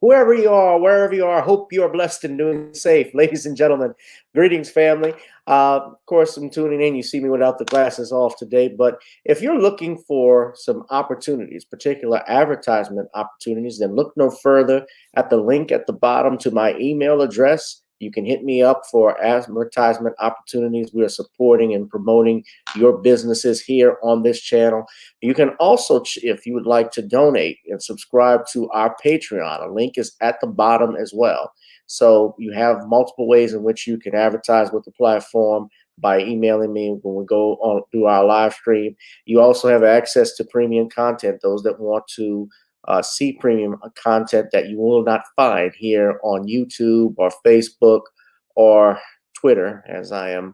Whoever you are, wherever you are, I hope you are blessed and doing safe. Ladies and gentlemen, greetings, family. Of course, I'm tuning in. You see me without the glasses off today, but if you're looking for some opportunities, particular advertisement opportunities, then look no further at the link at the bottom to my email address. You can hit me up for advertisement opportunities. We are supporting and promoting your businesses here on this channel. You can also, if you would like to donate and subscribe to our Patreon, a link is at the bottom as well. So you have multiple ways in which you can advertise with the platform by emailing me when we go on through our live stream. You also have access to premium content, those that want to see premium content that you will not find here on YouTube or Facebook or Twitter, as I am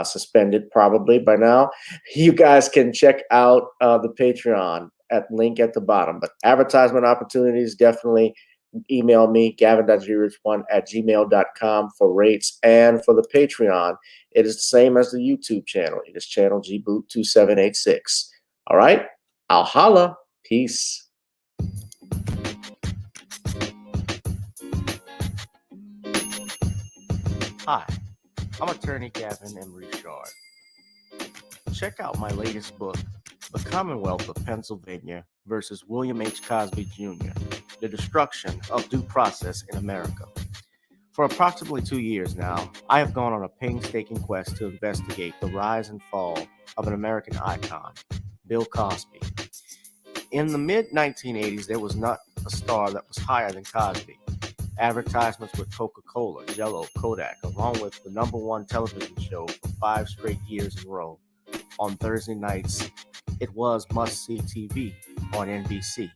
suspended probably by now. You guys can check out the Patreon at link at the bottom. But advertisement opportunities, definitely email me, gavin.grich1@gmail.com for rates. And for the Patreon, it is the same as the YouTube channel. It is channel gboot2786. All right, I'll holla. Peace. Hi, I'm attorney Gavin M. Richard. Check out my latest book, The Commonwealth of Pennsylvania versus William H. Cosby Jr., The Destruction of Due Process in America. For approximately 2 years now, I have gone on a painstaking quest to investigate the rise and fall of an American icon, Bill Cosby. In the mid-1980s, there was not a star that was higher than Cosby. Advertisements with Coca-Cola, Jello, Kodak, along with the #1 television show for 5 straight years in a row. On Thursday nights, it was must-see TV on NBC.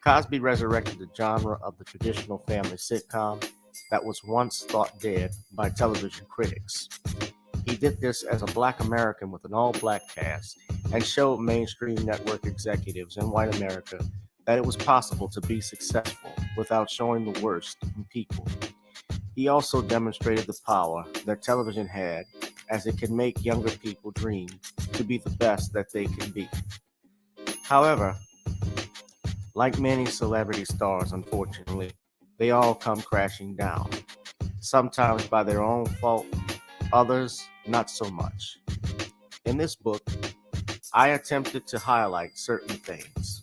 Cosby resurrected the genre of the traditional family sitcom that was once thought dead by television critics. He did this as a Black American with an all-Black cast and showed mainstream network executives in white America that it was possible to be successful without showing the worst in people. He also demonstrated the power that television had, as it can make younger people dream to be the best that they can be. However, like many celebrity stars, unfortunately, they all come crashing down, sometimes by their own fault, others not so much. In this book, I attempted to highlight certain things.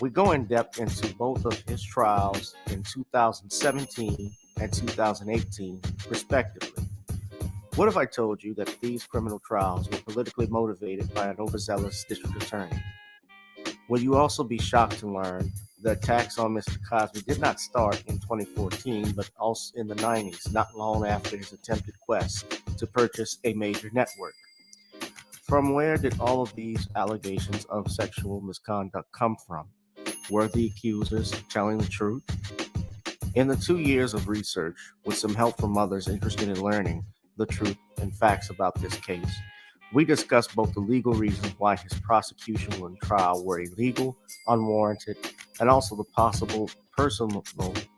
We go in depth into both of his trials in 2017 and 2018, respectively. What if I told you that these criminal trials were politically motivated by an overzealous district attorney? Will you also be shocked to learn the attacks on Mr. Cosby did not start in 2014, but also in the 90s, not long after his attempted quest to purchase a major network? From where did all of these allegations of sexual misconduct come from? Were the accusers telling the truth? In the 2 years of research, with some help from others interested in learning the truth and facts about this case, we discussed both the legal reasons why his prosecution and trial were illegal, unwarranted, and also the possible personal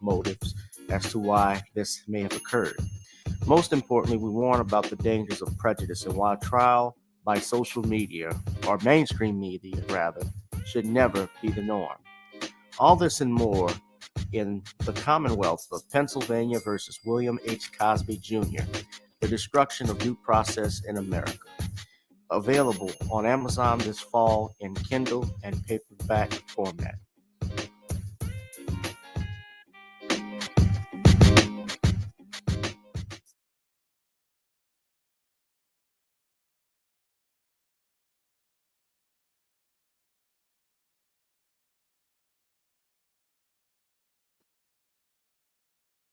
motives as to why this may have occurred. Most importantly, we warn about the dangers of prejudice and why trial by social media, or mainstream media rather, should never be the norm. All this and more in The Commonwealth of Pennsylvania versus William H. Cosby Jr., The Destruction of Due Process in America. Available on Amazon this fall in Kindle and paperback format.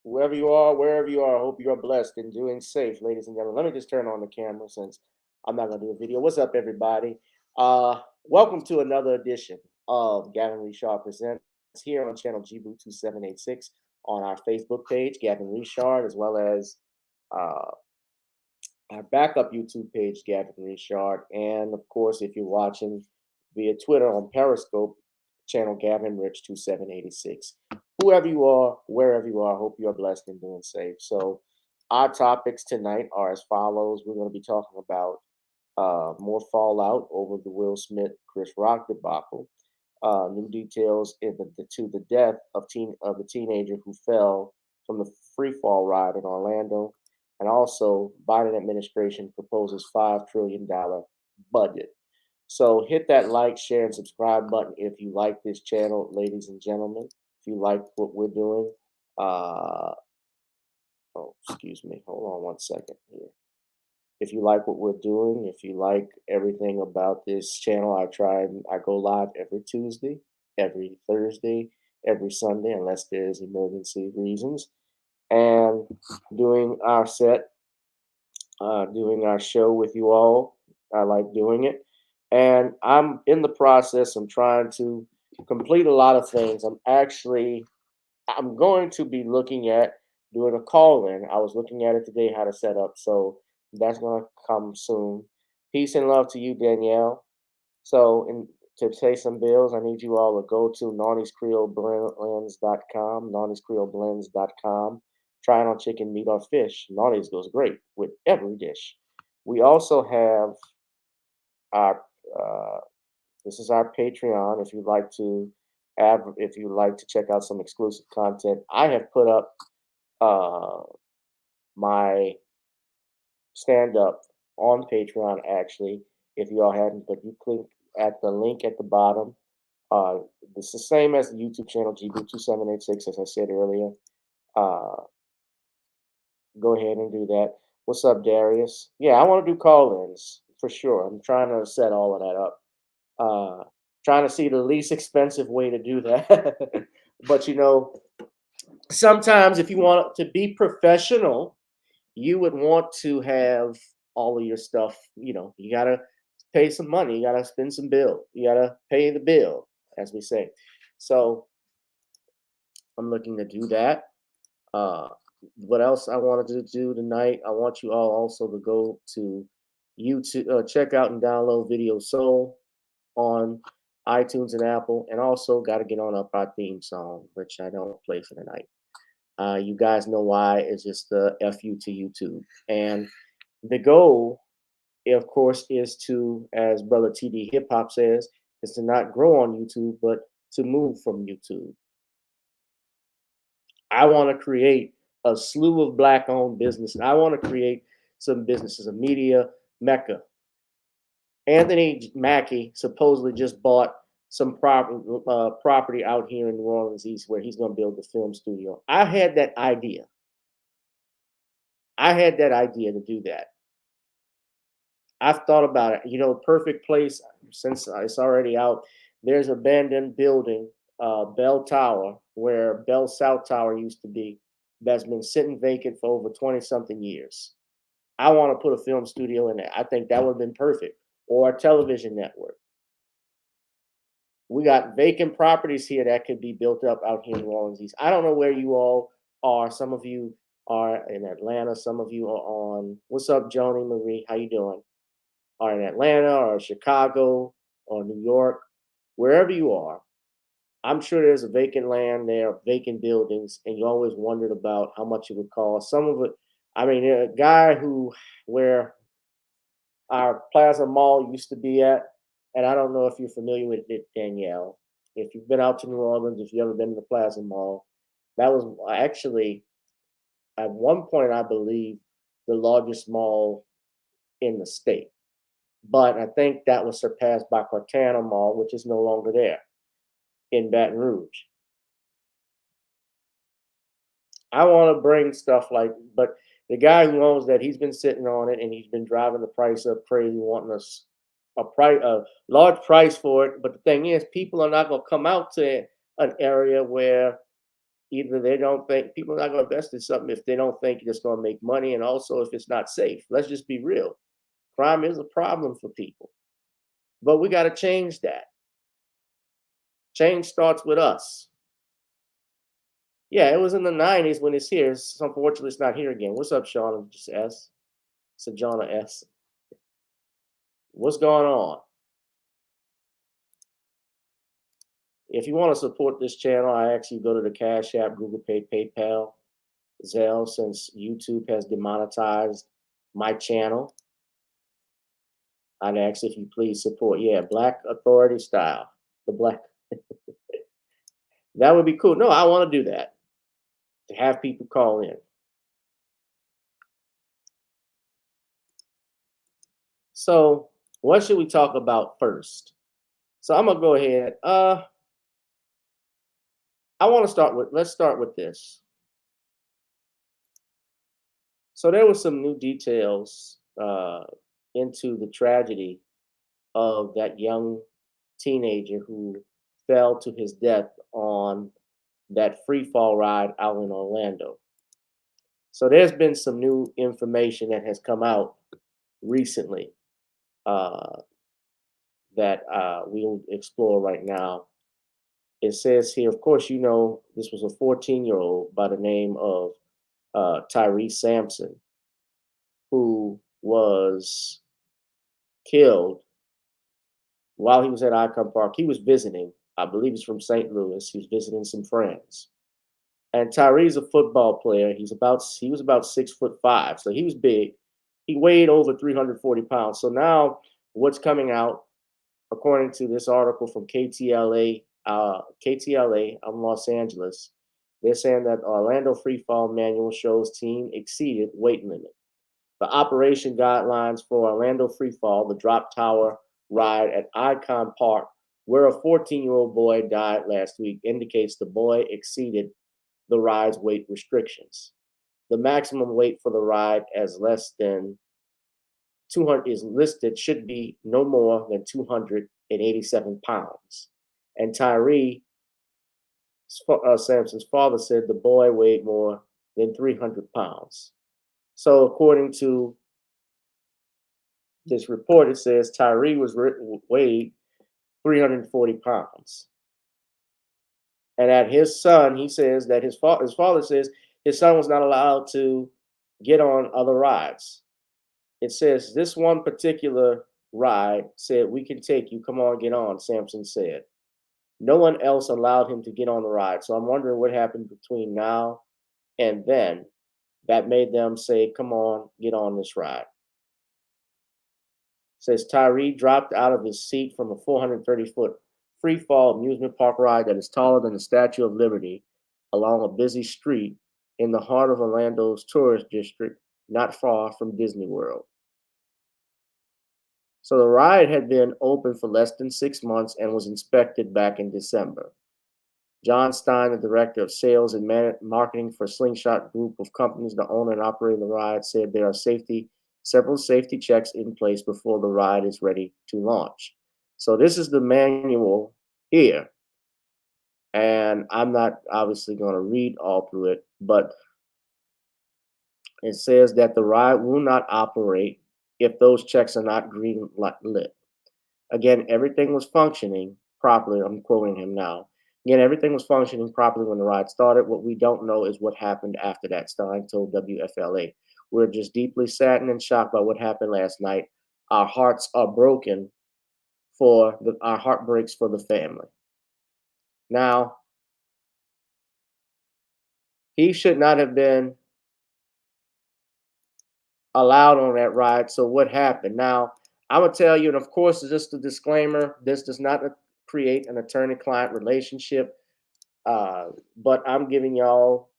Whoever you are, wherever you are, I hope you are blessed and doing safe, ladies and gentlemen. Let me just turn on the camera since I'm not going to do a video. What's up, everybody? Welcome to another edition of Gavin Richard Presents here on channel gboot2786 on our Facebook page, Gavin Richard, as well as uh, our backup YouTube page, Gavin Richard. And of course, if you're watching via Twitter on Periscope, channel Gavin Rich 2786. Whoever you are, wherever you are, I hope you are blessed and doing safe. So, our topics tonight are as follows. We're going to be talking about more fallout over the Will Smith Chris Rock debacle. New details to the death of the teenager who fell from the free fall ride in Orlando, and also Biden administration proposes $5 trillion budget. So hit that like, share, and subscribe button if you like this channel, ladies and gentlemen. If you like what we're doing, oh, excuse me, hold on one second here. If you like what we're doing, if you like everything about this channel, I go live every Tuesday, every Thursday, every Sunday, unless there's emergency reasons. And doing our doing our show with you all. I like doing it. And I'm in the process. I'm trying to complete a lot of things. I'm going to be looking at doing a call in. I was looking at it today, how to set up. So that's going to come soon. Peace and love to you, Danielle. So, to pay some bills, I need you all to go to Nawny'sCreoleBlends.com, Nawny'sCreoleBlends.com. Try it on chicken, meat, or fish. Nawny's goes great with every dish. We also have our this is our Patreon. If you'd like to check out some exclusive content, I have put up my stand up on Patreon actually. If you all hadn't, but you click at the link at the bottom. Uh, it's the same as the YouTube channel GB2786, as I said earlier. Uh, go ahead and do that. What's up, Darius? Yeah, I want to do call-ins for sure. I'm trying to set all of that up. Trying to see the least expensive way to do that. But sometimes if you want to be professional, you would want to have all of your stuff. You gotta pay some money. You gotta spend some bill. You gotta pay the bill, as we say. So I'm looking to do that. Uh, what else I wanted to do tonight? I want you all also to go to YouTube, check out and download Video Soul on iTunes and Apple, and also got to get on up our theme song, which I don't play for tonight. You guys know why? It's just the FU to YouTube. And the goal, of course, is to, as Brother TD Hip Hop says, is to not grow on YouTube, but to move from YouTube. I want to create a slew of Black-owned businesses. I want to create some businesses, a media mecca. Anthony Mackie supposedly just bought some property out here in New Orleans East where he's going to build the film studio. I had that idea. To do that. I've thought about it. Perfect place, since it's already out. There's an abandoned building, Bell Tower, where Bell South Tower used to be, that's been sitting vacant for over 20-something years. I want to put a film studio in there. I think that would have been perfect. Or a television network. We got vacant properties here that could be built up out here in New Orleans East. I don't know where you all are. Some of you are in Atlanta. Some of you are on, what's up, Joni Marie? How you doing? Are in Atlanta or Chicago or New York, wherever you are. I'm sure there's a vacant land there, vacant buildings, and you always wondered about how much it would cost. Some of it, a guy where our Plaza Mall used to be at, and I don't know if you're familiar with it, Danielle. If you've been out to New Orleans, if you've ever been to the Plaza Mall, that was actually, at one point, I believe, the largest mall in the state. But I think that was surpassed by Cortana Mall, which is no longer there in Baton Rouge. I want to bring stuff but the guy who owns that, he's been sitting on it and he's been driving the price up crazy, wanting us a large price for it. But the thing is, people are not going to come out to an area where either they don't think, people are not going to invest in something if they don't think it's going to make money, and also if it's not safe. Let's just be real. Crime is a problem for people. But we got to change that. Change starts with us. Yeah, it was in the 90s when it's here. Unfortunately, it's not here again. What's up, Shauna? Just S. Sajana S. What's going on? If you want to support this channel, I ask you go to the CashApp, GooglePay, PayPal, Zelle, since YouTube has demonetized my channel. I'd ask if you please support. Yeah, Black Authority style. The Black That would be cool. No, I want to do that. To have people call in. So, what should we talk about first? So, I'm gonna go ahead. I want to start with. Let's start with this. So, there was some new details into the tragedy of that young teenager who fell to his death on that free fall ride out in Orlando. So, there's been some new information that has come out recently. That we'll explore right now. It says here, of course, you know, this was a 14-year-old by the name of Tyre Sampson who was killed while he was at Icon Park. He was visiting, I believe he's from St. Louis. He was visiting some friends. And Tyree's a football player. He was about 6'5", so he was big. He weighed over 340 pounds. So now what's coming out, according to this article from KTLA in Los Angeles, they're saying that Orlando FreeFall Manual shows team exceeded weight limit. The operation guidelines for Orlando Freefall, the drop tower ride at Icon Park, where a 14-year-old boy died last week, indicates the boy exceeded the ride's weight restrictions. The maximum weight for the ride as less than 200 is listed should be no more than 287 pounds. And Tyre Sampson's father said the boy weighed more than 300 pounds. So according to this report, it says Tyre weighed 340 pounds. And at his son, he says that his father says his son was not allowed to get on other rides. It says this one particular ride said, "We can take you. Come on, get on," Sampson said. No one else allowed him to get on the ride. So I'm wondering what happened between now and then that made them say, "Come on, get on this ride." It says Tyre dropped out of his seat from a 430-foot free fall amusement park ride that is taller than the Statue of Liberty along a busy street in the heart of Orlando's tourist district, not far from Disney World. So the ride had been open for less than 6 months and was inspected back in December. John Stein, the director of sales and marketing for Slingshot Group of companies, the owner and operator of the ride, said there are several safety checks in place before the ride is ready to launch. So this is the manual here. And I'm not obviously going to read all through it, but it says that the ride will not operate if those checks are not green lit. Again, everything was functioning properly. I'm quoting him now. Again, everything was functioning properly when the ride started. What we don't know is what happened after that, Stein told WFLA. We're just deeply saddened and shocked by what happened last night. Our hearts are broken our heart breaks for the family. Now, he should not have been allowed on that ride. So what happened? Now, I'm going to tell you, and of course, just a disclaimer, this does not create an attorney-client relationship. But I'm giving y'all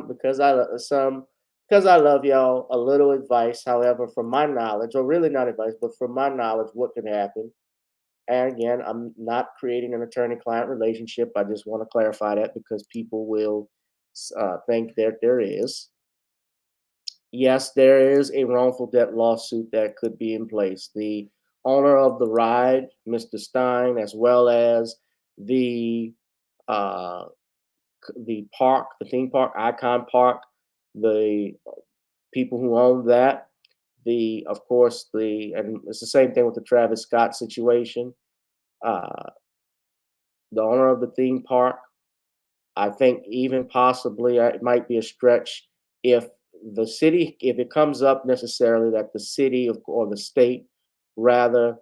because I love y'all, a little advice. However, from my knowledge, or really not advice, but from my knowledge, what could happen. And again, I'm not creating an attorney-client relationship. I just want to clarify that because people will think that there is. Yes, there is a wrongful death lawsuit that could be in place. The owner of the ride, Mr. Stein, as well as the park, the theme park, Icon Park, the people who own that, of course, and it's the same thing with the Travis Scott situation. The owner of the theme park, I think even possibly it might be a stretch if it comes up necessarily that the city or the state rather,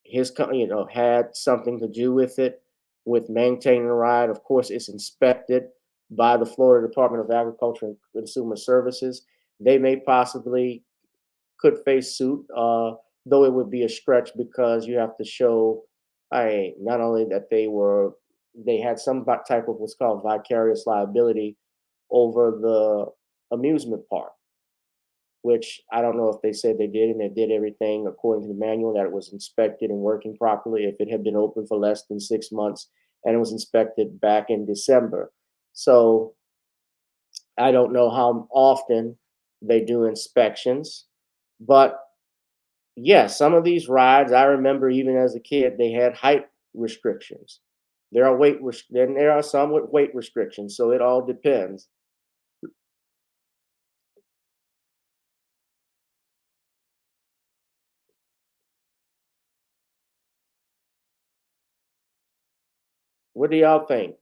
his company, had something to do with it, with maintaining the ride. Of course, it's inspected by the Florida Department of Agriculture and Consumer Services. They may possibly could face suit, though it would be a stretch because you have to show not only that they had some type of what's called vicarious liability over the amusement park, which I don't know if they said they did, and they did everything according to the manual, that it was inspected and working properly. If it had been open for less than 6 months, and it was inspected back in December. So I don't know how often they do inspections, but yes, some of these rides, I remember even as a kid, they had height restrictions. Then there are some with weight restrictions, so it all depends. What do y'all think?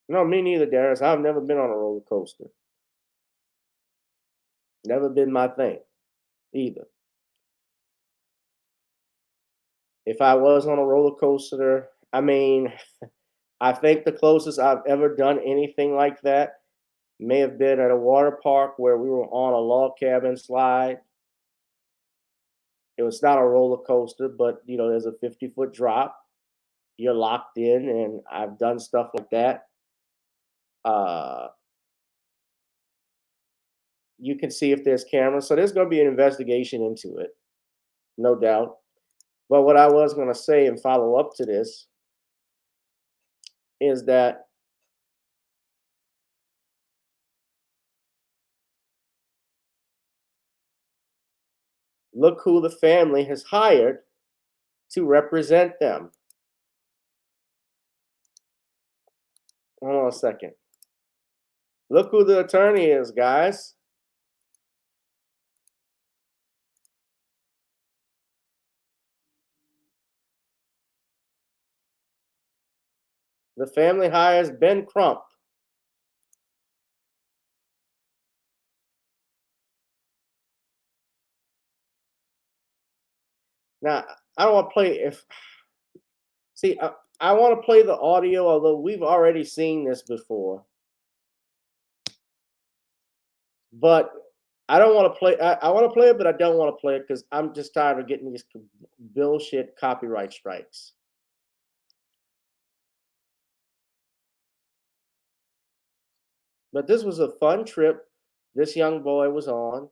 No, me neither, Darius. I've never been on a roller coaster. Never been my thing either. If I was on a roller coaster, I mean, I think the closest I've ever done anything like that may have been at a water park where we were on a log cabin slide. It was not a roller coaster, but there's a 50-foot drop. You're locked in, and I've done stuff like that. Uh, you can see if there's cameras, so there's going to be an investigation into it, no doubt. But what I was going to say and follow up to this is that look who the family has hired to represent them. Hold on a second. Look who the attorney is, guys. The family hires Ben Crump. Now, I don't want to play if see I want to play the audio, although we've already seen this before. But I don't want to play. I want to play it, but I don't want to play it because I'm just tired of getting these bullshit copyright strikes. But this was a fun trip this young boy was on.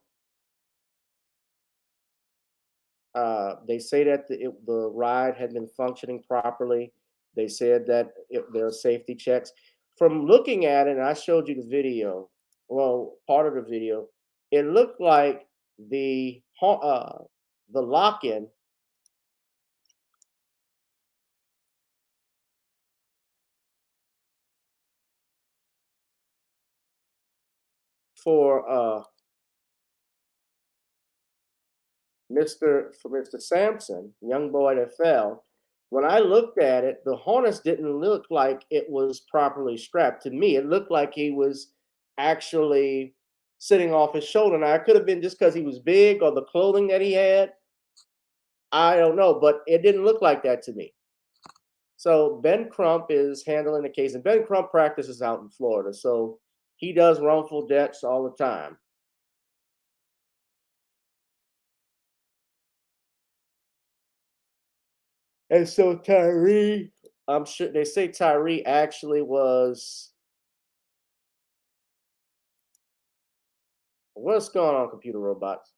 They say that the ride had been functioning properly. They said that there are safety checks. From looking at it, and I showed you the video, well, part of the video, it looked like the lock-in for Mr. Sampson, young boy that fell. When I looked at it, the harness didn't look like it was properly strapped. To me, it looked like he was actually sitting off his shoulder. Now, it could have been just because he was big or the clothing that he had. I don't know, but it didn't look like that to me. So Ben Crump is handling the case, and Ben Crump practices out in Florida, so he does wrongful deaths all the time. And so Tyree, I'm sure they say Tyree actually was. What's going on, computer robots?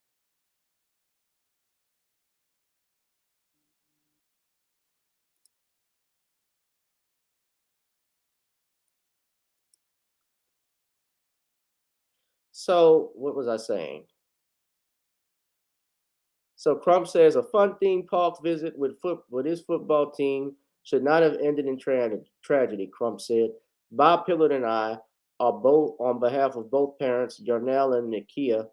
So what was I saying? So Crump says a fun theme park visit with his football team should not have ended in tragedy. Crump said, Bob Pillard and I are both on behalf of both parents, Yarnell and Nakia,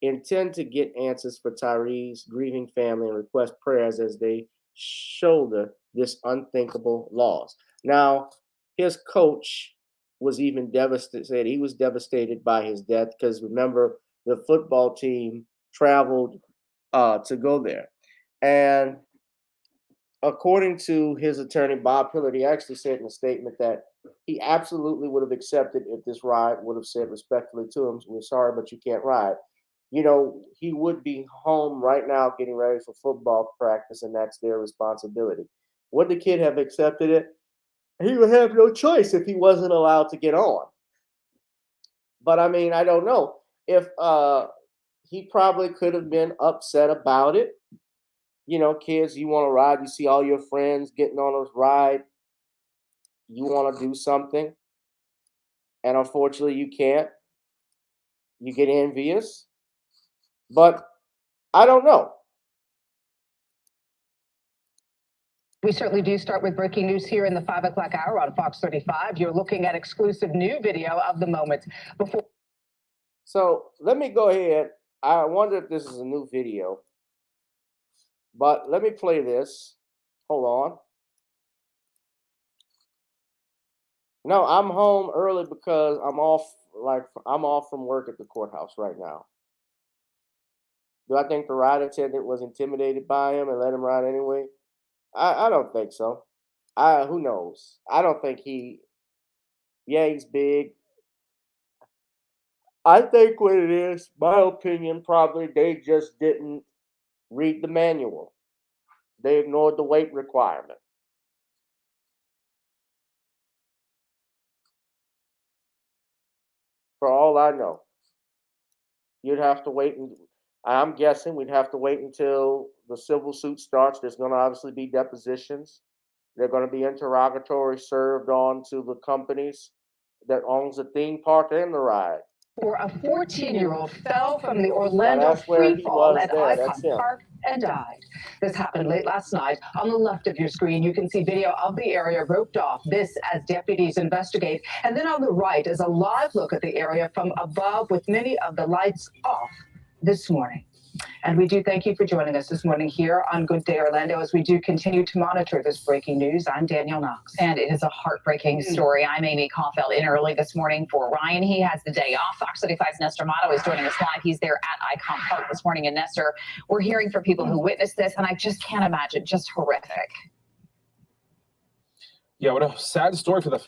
intend to get answers for Tyree's grieving family and request prayers as they shoulder this unthinkable loss. Now, his coach was even devastated. He was devastated by his death because remember, the football team traveled to go there. And according to his attorney, Bob Pillard, he actually said in a statement that he absolutely would have accepted if this ride would have said respectfully to him, "We're sorry, but you can't ride." You know, he would be home right now getting ready for football practice, and that's their responsibility. Would the kid have accepted it? He would have no choice if he wasn't allowed to get on. But I mean, I don't know if he probably could have been upset about it. You know, kids, you want to ride, you see all your friends getting on a ride, you want to do something, and unfortunately you can't. You get envious. But I don't know. We certainly do start with breaking news here in the 5 o'clock hour on Fox 35. You're looking at exclusive new video of the moment before. So let me go ahead. I wonder if this is a new video, but let me play this. Hold on. No, I'm home early because I'm off from work at the courthouse right now. Do I think the ride attendant was intimidated by him and let him ride anyway? I don't think so. Who knows? I don't think he's big. I think what it is, my opinion, probably they just didn't read the manual. They ignored the weight requirement. For all I know, you'd have to wait, and I'm guessing we'd have to wait until the civil suit starts. There's going to obviously be depositions. There are going to be interrogatories served on to the companies that owns the theme park and the ride. Where a 14-year-old fell from the Orlando that's where he FreeFall was at there. That's Icon him. Park and died. This happened late last night. On the left of your screen, you can see video of the area roped off. This as deputies investigate. And then on the right is a live look at the area from above with many of the lights off this morning. And we do thank you for joining us this morning here on Good Day Orlando as we do continue to monitor this breaking news. I'm Danielle Knox. And it is a heartbreaking story. I'm Amy Caulfield in early this morning for Ryan. He has the day off. Fox 35's Nestor Motto is joining us live. He's there at Icon Park this morning. And Nestor, we're hearing from people who witnessed this, and I just can't imagine. Just horrific. Yeah, what a sad story for the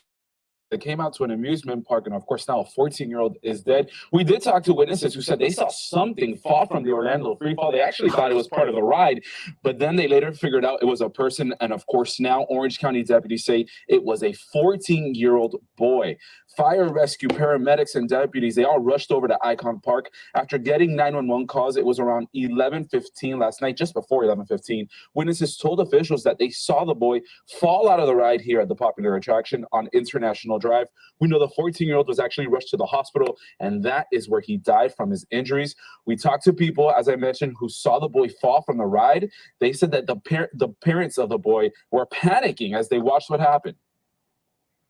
that came out to an amusement park, and of course now a 14-year-old is dead. We did talk to witnesses who said they saw something fall from the Orlando freefall. They actually thought it was part of the ride, but then they later figured out it was a person, and of course now Orange County deputies say it was a 14-year-old boy. Fire rescue, paramedics, and deputies, they all rushed over to Icon Park. After getting 911 calls, it was around 11:15 last night, just before 11:15. Witnesses told officials that they saw the boy fall out of the ride here at the popular attraction on International Drive. We know the 14-year-old was actually rushed to the hospital, and that is where he died from his injuries. We talked to people, as I mentioned, who saw the boy fall from the ride. They said that the parents of the boy were panicking as they watched what happened.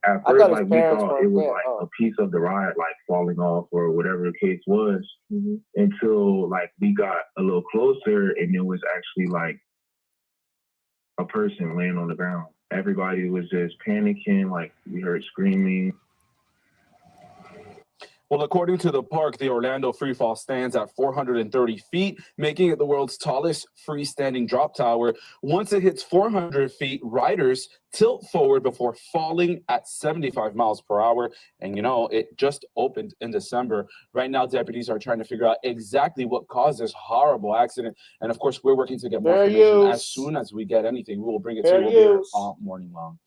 At first, like, we thought it was like a piece of the ride, like falling off or whatever the case was, until like we got a little closer and it was actually like a person laying on the ground. Everybody was just panicking, like we heard screaming. Well, according to the park, the Orlando Freefall stands at 430 feet, making it the world's tallest freestanding drop tower. Once it hits 400 feet, riders tilt forward before falling at 75 miles per hour. And, you know, it just opened in December. Right now, deputies are trying to figure out exactly what caused this horrible accident. And, of course, we're working to get more information. As soon as we get anything, we will bring it to you. We'll be here all morning long.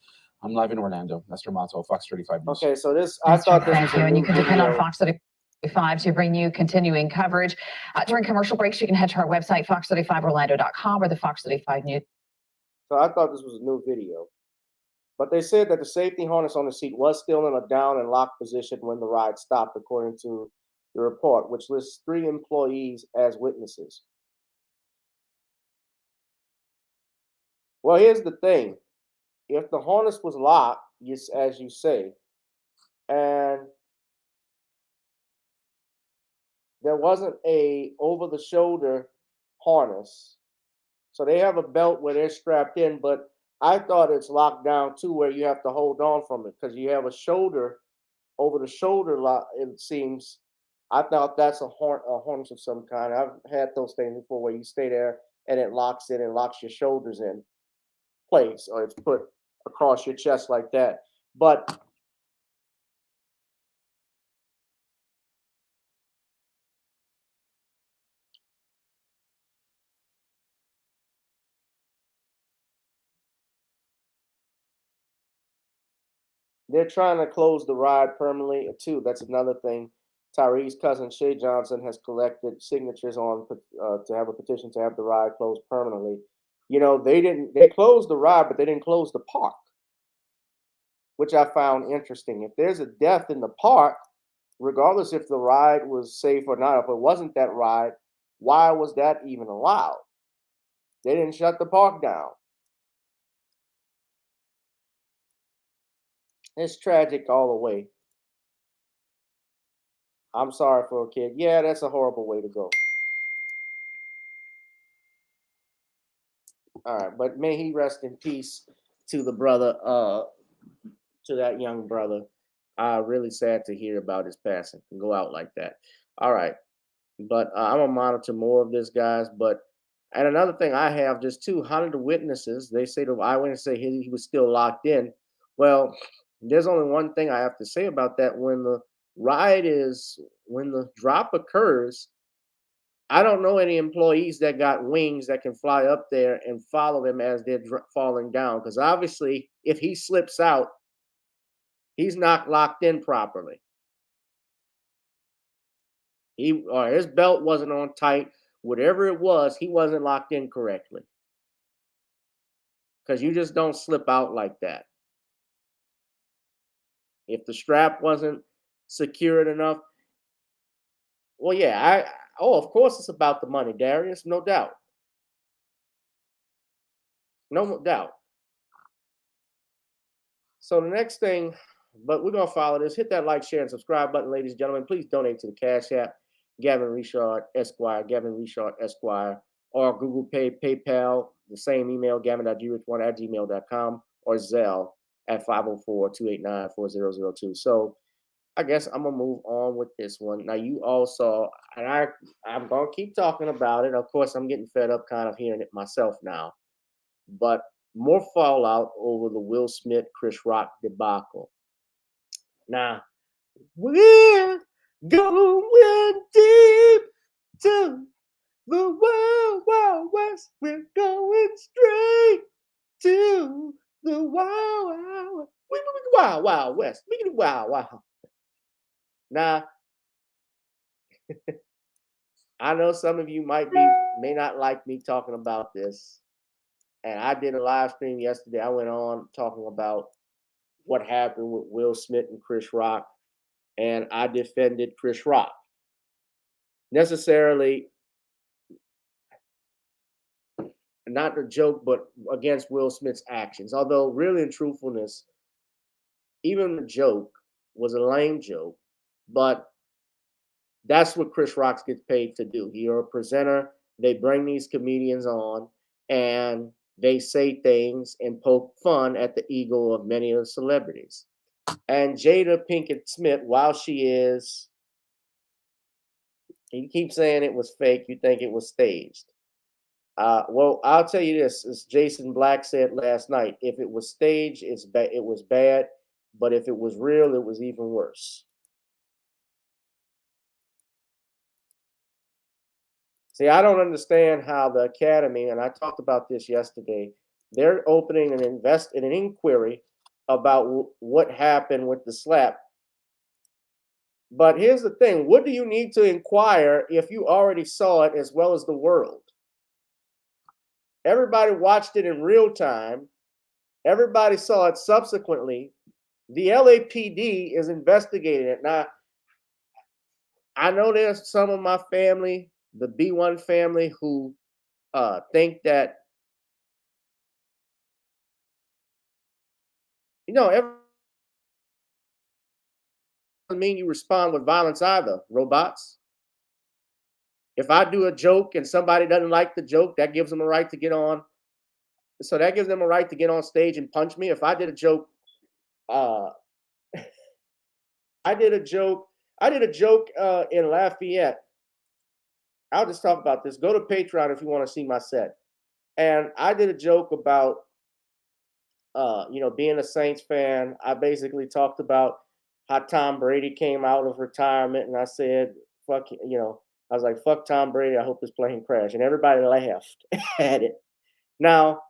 I'm live in Orlando. Nestor Motto, Fox 35 News. Okay, so I thought this was a new and you can depend video. on Fox 35 to bring you continuing coverage. During commercial breaks, you can head to our website, fox35orlando.com, or the Fox 35 News. So I thought this was a new video. But they said that the safety harness on the seat was still in a down and locked position when the ride stopped, according to the report, which lists 3 employees as witnesses. Well, here's the thing. If the harness was locked, as you say, and there wasn't a over-the-shoulder harness, so they have a belt where they're strapped in, but I thought it's locked down too, where you have to hold on from it because you have a shoulder, over-the-shoulder lock. It seems. I thought that's a harness of some kind. I've had those things before where you stay there and it locks in and locks your shoulders in. place, or it's put across your chest like that. But they're trying to close the ride permanently too. That's another thing. Tyre's cousin Shay Johnson has collected signatures on to have a petition to have the ride closed permanently. You know, they closed the ride, but they didn't close the park, which I found interesting. If there's a death in the park, regardless if the ride was safe or not, if it wasn't that ride, why was that even allowed? They didn't shut the park down. It's tragic all the way. I'm sorry for a kid. Yeah, that's a horrible way to go. All right, but may he rest in peace to the brother, to that young brother. Really sad to hear about his passing. Can go out like that. All right, but I'm gonna monitor more of this, guys. And another thing I have, just 200 witnesses. They say the eyewitness say he was still locked in. Well, there's only one thing I have to say about that. When the drop occurs, I don't know any employees that got wings that can fly up there and follow them as they're falling down. Because obviously, if he slips out, he's not locked in properly. His belt wasn't on tight. Whatever it was, he wasn't locked in correctly. Because you just don't slip out like that. If the strap wasn't secured enough, well, yeah, of course it's about the money, Darius, no doubt. No doubt. So the next thing, but we're going to follow this. Hit that like, share, and subscribe button, ladies and gentlemen. Please donate to the Cash App, Gavin Richard Esquire, Gavin Richard Esquire, or Google Pay, PayPal, the same email, gavin.grichard@gmail.com, or Zelle at 504-289-4002. So I guess I'm going to move on with this one. Now, you all saw, and I'm going to keep talking about it. Of course, I'm getting fed up kind of hearing it myself now. But more fallout over the Will Smith, Chris Rock debacle. Now, we're going deep to the Wild, Wild West. We're going straight to the Wild, Wild, Wild West. Wild, Wild. Now, I know some of you may not like me talking about this. And I did a live stream yesterday. I went on talking about what happened with Will Smith and Chris Rock. And I defended Chris Rock. Necessarily, not a joke, but against Will Smith's actions. Although, really in truthfulness, even the joke was a lame joke. But that's what Chris Rock gets paid to do. You're a presenter. They bring these comedians on, and they say things and poke fun at the ego of many of the celebrities. And Jada Pinkett Smith, while you keep saying it was fake, you think it was staged. Well, I'll tell you this, as Jason Black said last night, if it was staged, it was bad, but if it was real, it was even worse. See, I don't understand how the Academy, and I talked about this yesterday, they're opening an inquiry about what happened with the slap. But here's the thing. What do you need to inquire if you already saw it as well as the world? Everybody watched it in real time. Everybody saw it subsequently. The LAPD is investigating it. Now, I know there's some of my family, the B1 family, who think that, doesn't mean you respond with violence either, robots. If I do a joke and somebody doesn't like the joke, that gives them a right to get on. So that gives them a right to get on stage and punch me. If I did a joke, I did a joke in Lafayette. I'll just talk about this. Go to Patreon if you want to see my set. And I did a joke about being a Saints fan, I basically talked about how Tom Brady came out of retirement, and I said, "Fuck," I was like, "Fuck Tom Brady. I hope his plane crashed," and everybody laughed at it. Now,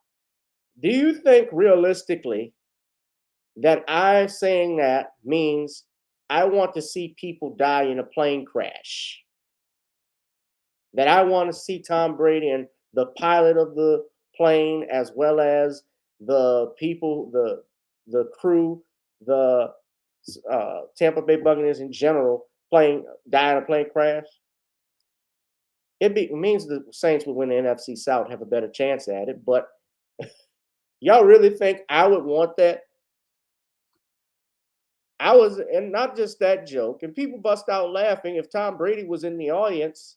do you think realistically that I saying that means I want to see people die in a plane crash? That I want to see Tom Brady and the pilot of the plane, as well as the people, the crew, the Tampa Bay Buccaneers in general, die in a plane crash? It means the Saints would win the NFC South, have a better chance at it. But y'all really think I would want that? And not just that joke, and people bust out laughing. If Tom Brady was in the audience,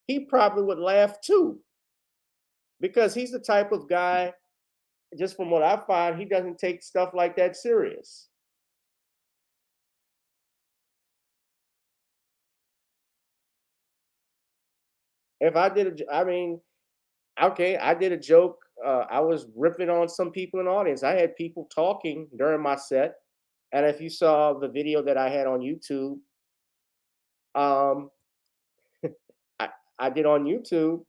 he probably would laugh too, because he's the type of guy, just from what I find, he doesn't take stuff like that serious. If I did, I did a joke. I was ripping on some people in the audience. I had people talking during my set, and if you saw the video that I had on YouTube, I did on YouTube.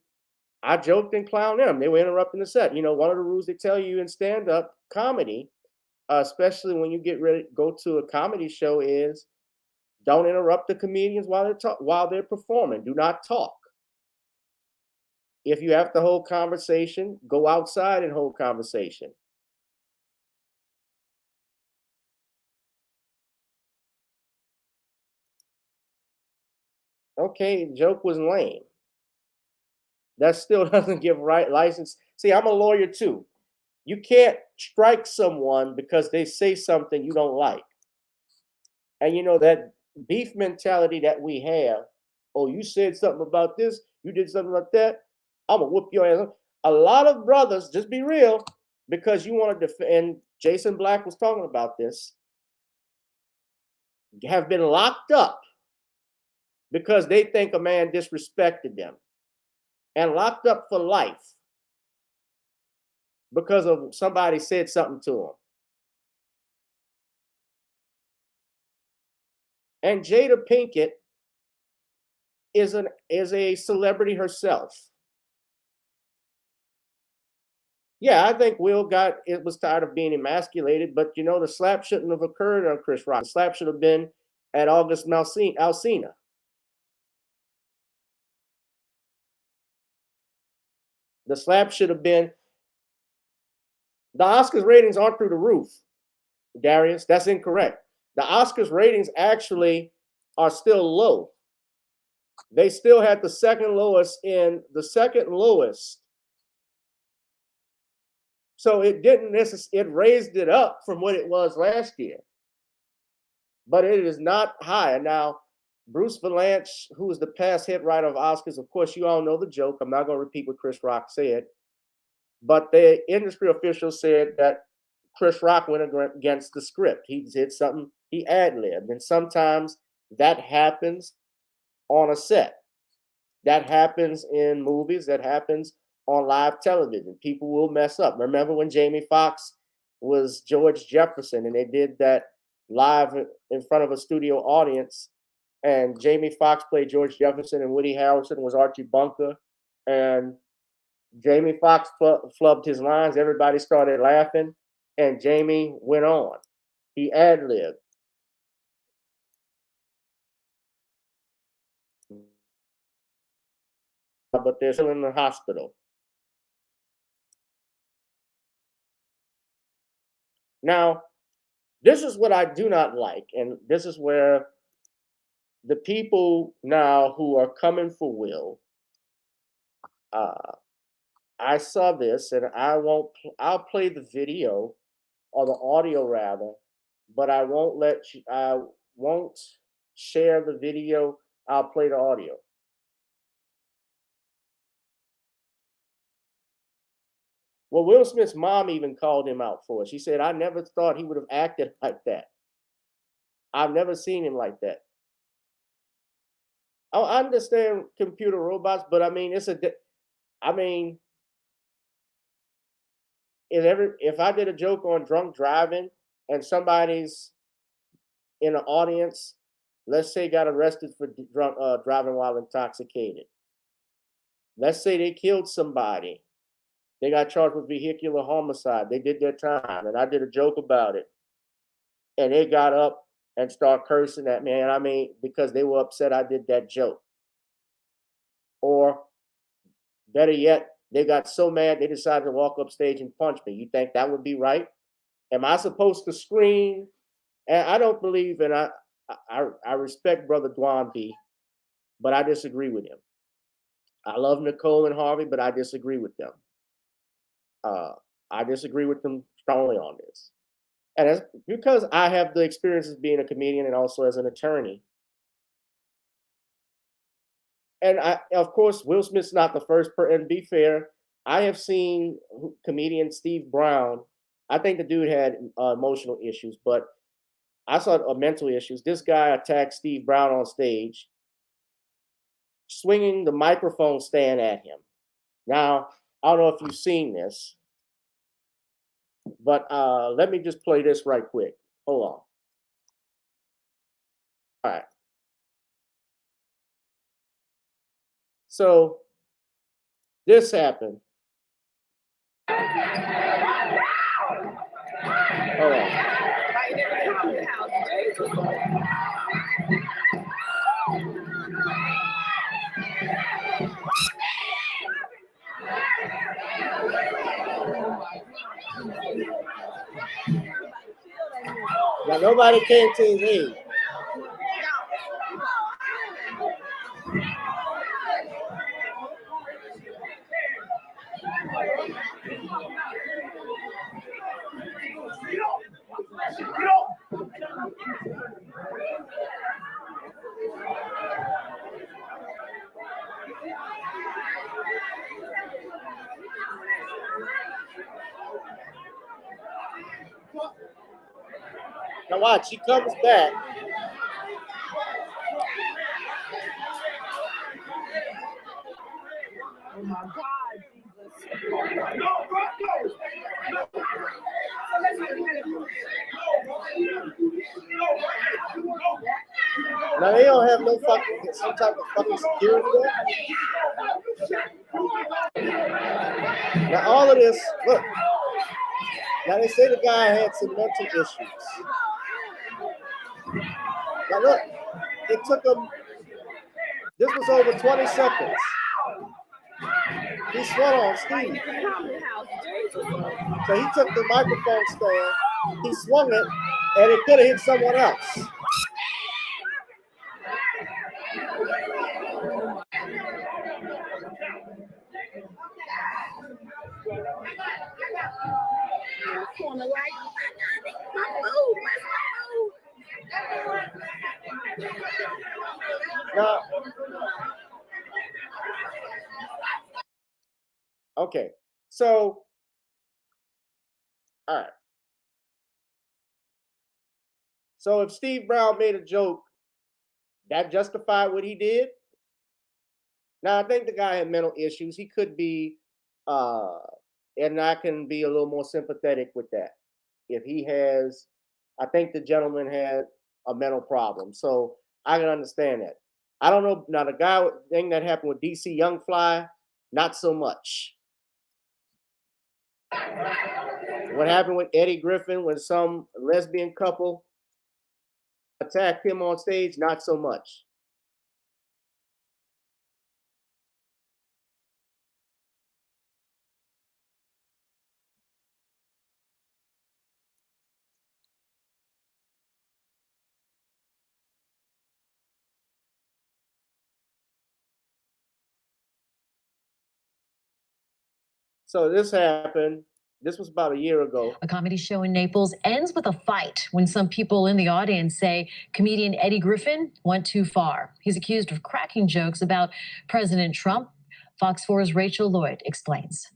I joked and clowned them. They were interrupting the set. One of the rules they tell you in stand-up comedy, especially when you get ready to go to a comedy show, is don't interrupt the comedians while they're performing. Do not talk. If you have to hold conversation, go outside and hold conversation. Okay, joke was lame. That still doesn't give license. See, I'm a lawyer too. You can't strike someone because they say something you don't like. And that beef mentality that we have. Oh, you said something about this, you did something like that, I'm gonna whoop your ass. A lot of brothers, just be real, because you want to defend. Jason Black was talking about this. Have been locked up because they think a man disrespected them, and locked up for life because of somebody said something to them. And Jada Pinkett is a celebrity herself. Yeah, I think Will was tired of being emasculated, but the slap shouldn't have occurred on Chris Rock. The slap should have been at August Alsina. The slap should have been. The Oscars ratings aren't through the roof, Darius. That's incorrect. The Oscars ratings actually are still low. They still had the second lowest. So it didn't necessarily, it raised it up from what it was last year, but it is not high. Now, Bruce Valanche, who was the past head writer of Oscars, of course, you all know the joke. I'm not going to repeat what Chris Rock said, but the industry officials said that Chris Rock went against the script. He did something, he ad-libbed, and sometimes that happens on a set. That happens in movies, that happens on live television. People will mess up. Remember when Jamie Foxx was George Jefferson and they did that live in front of a studio audience, and Jamie Foxx played George Jefferson and Woody Harrelson was Archie Bunker, and Jamie Foxx flubbed his lines. Everybody started laughing, and Jamie went on. He ad-libbed. But they're still in the hospital. Now, this is what I do not like, and this is where the people now who are coming for Will, I saw this, and I'll play the video, or the audio rather, but I won't share the video. I'll play the audio. Well, Will Smith's mom even called him out for it. She said, I never thought he would have acted like that. I've never seen him like that. I understand computer robots, but I mean, if I did a joke on drunk driving and somebody's in an audience, let's say got arrested for drunk driving while intoxicated. Let's say they killed somebody. They got charged with vehicular homicide. They did their time, and I did a joke about it. And they got up and start cursing at me, and I mean, because they were upset I did that joke. Or better yet, they got so mad they decided to walk up stage and punch me. You think that would be right? Am I supposed to scream? And I don't believe, and I respect Brother Dwan B, but I disagree with him. I love Nicole and Harvey, but I disagree with them. I disagree with them strongly on this. And it's because I have the experience as being a comedian and also as an attorney. And of course, Will Smith's not the first person. And be fair, I have seen comedian Steve Brown. I think the dude had emotional issues, but I saw mental issues. This guy attacked Steve Brown on stage, swinging the microphone stand at him. Now, I don't know if you've seen this, but let me just play this right quick. Hold on. All right. So this happened. Hold on. Now nobody came to his aid. Now watch, he comes back. Oh my God, Jesus. Now they don't have no fucking, some type of fucking security there. Now all of this, look. Now they say the guy had some mental issues. Now look, it took him, this was over 20 seconds. He swung on Steve. So he took the microphone stand, he swung it, and it could have hit someone else. Now, okay, so, all right. So if Steve Brown made a joke, that justified what he did? Now, I think the guy had mental issues. He could be, and I can be a little more sympathetic with that. If he has, I think the gentleman had a mental problem. So I can understand that. I don't know. Now, the thing that happened with DC Young Fly, not so much. What happened with Eddie Griffin when some lesbian couple attacked him on stage, not so much. So this happened. This was about a year ago. A comedy show in Naples ends with a fight when some people in the audience say comedian Eddie Griffin went too far. He's accused of cracking jokes about President Trump. Fox 4's Rachel Lloyd explains.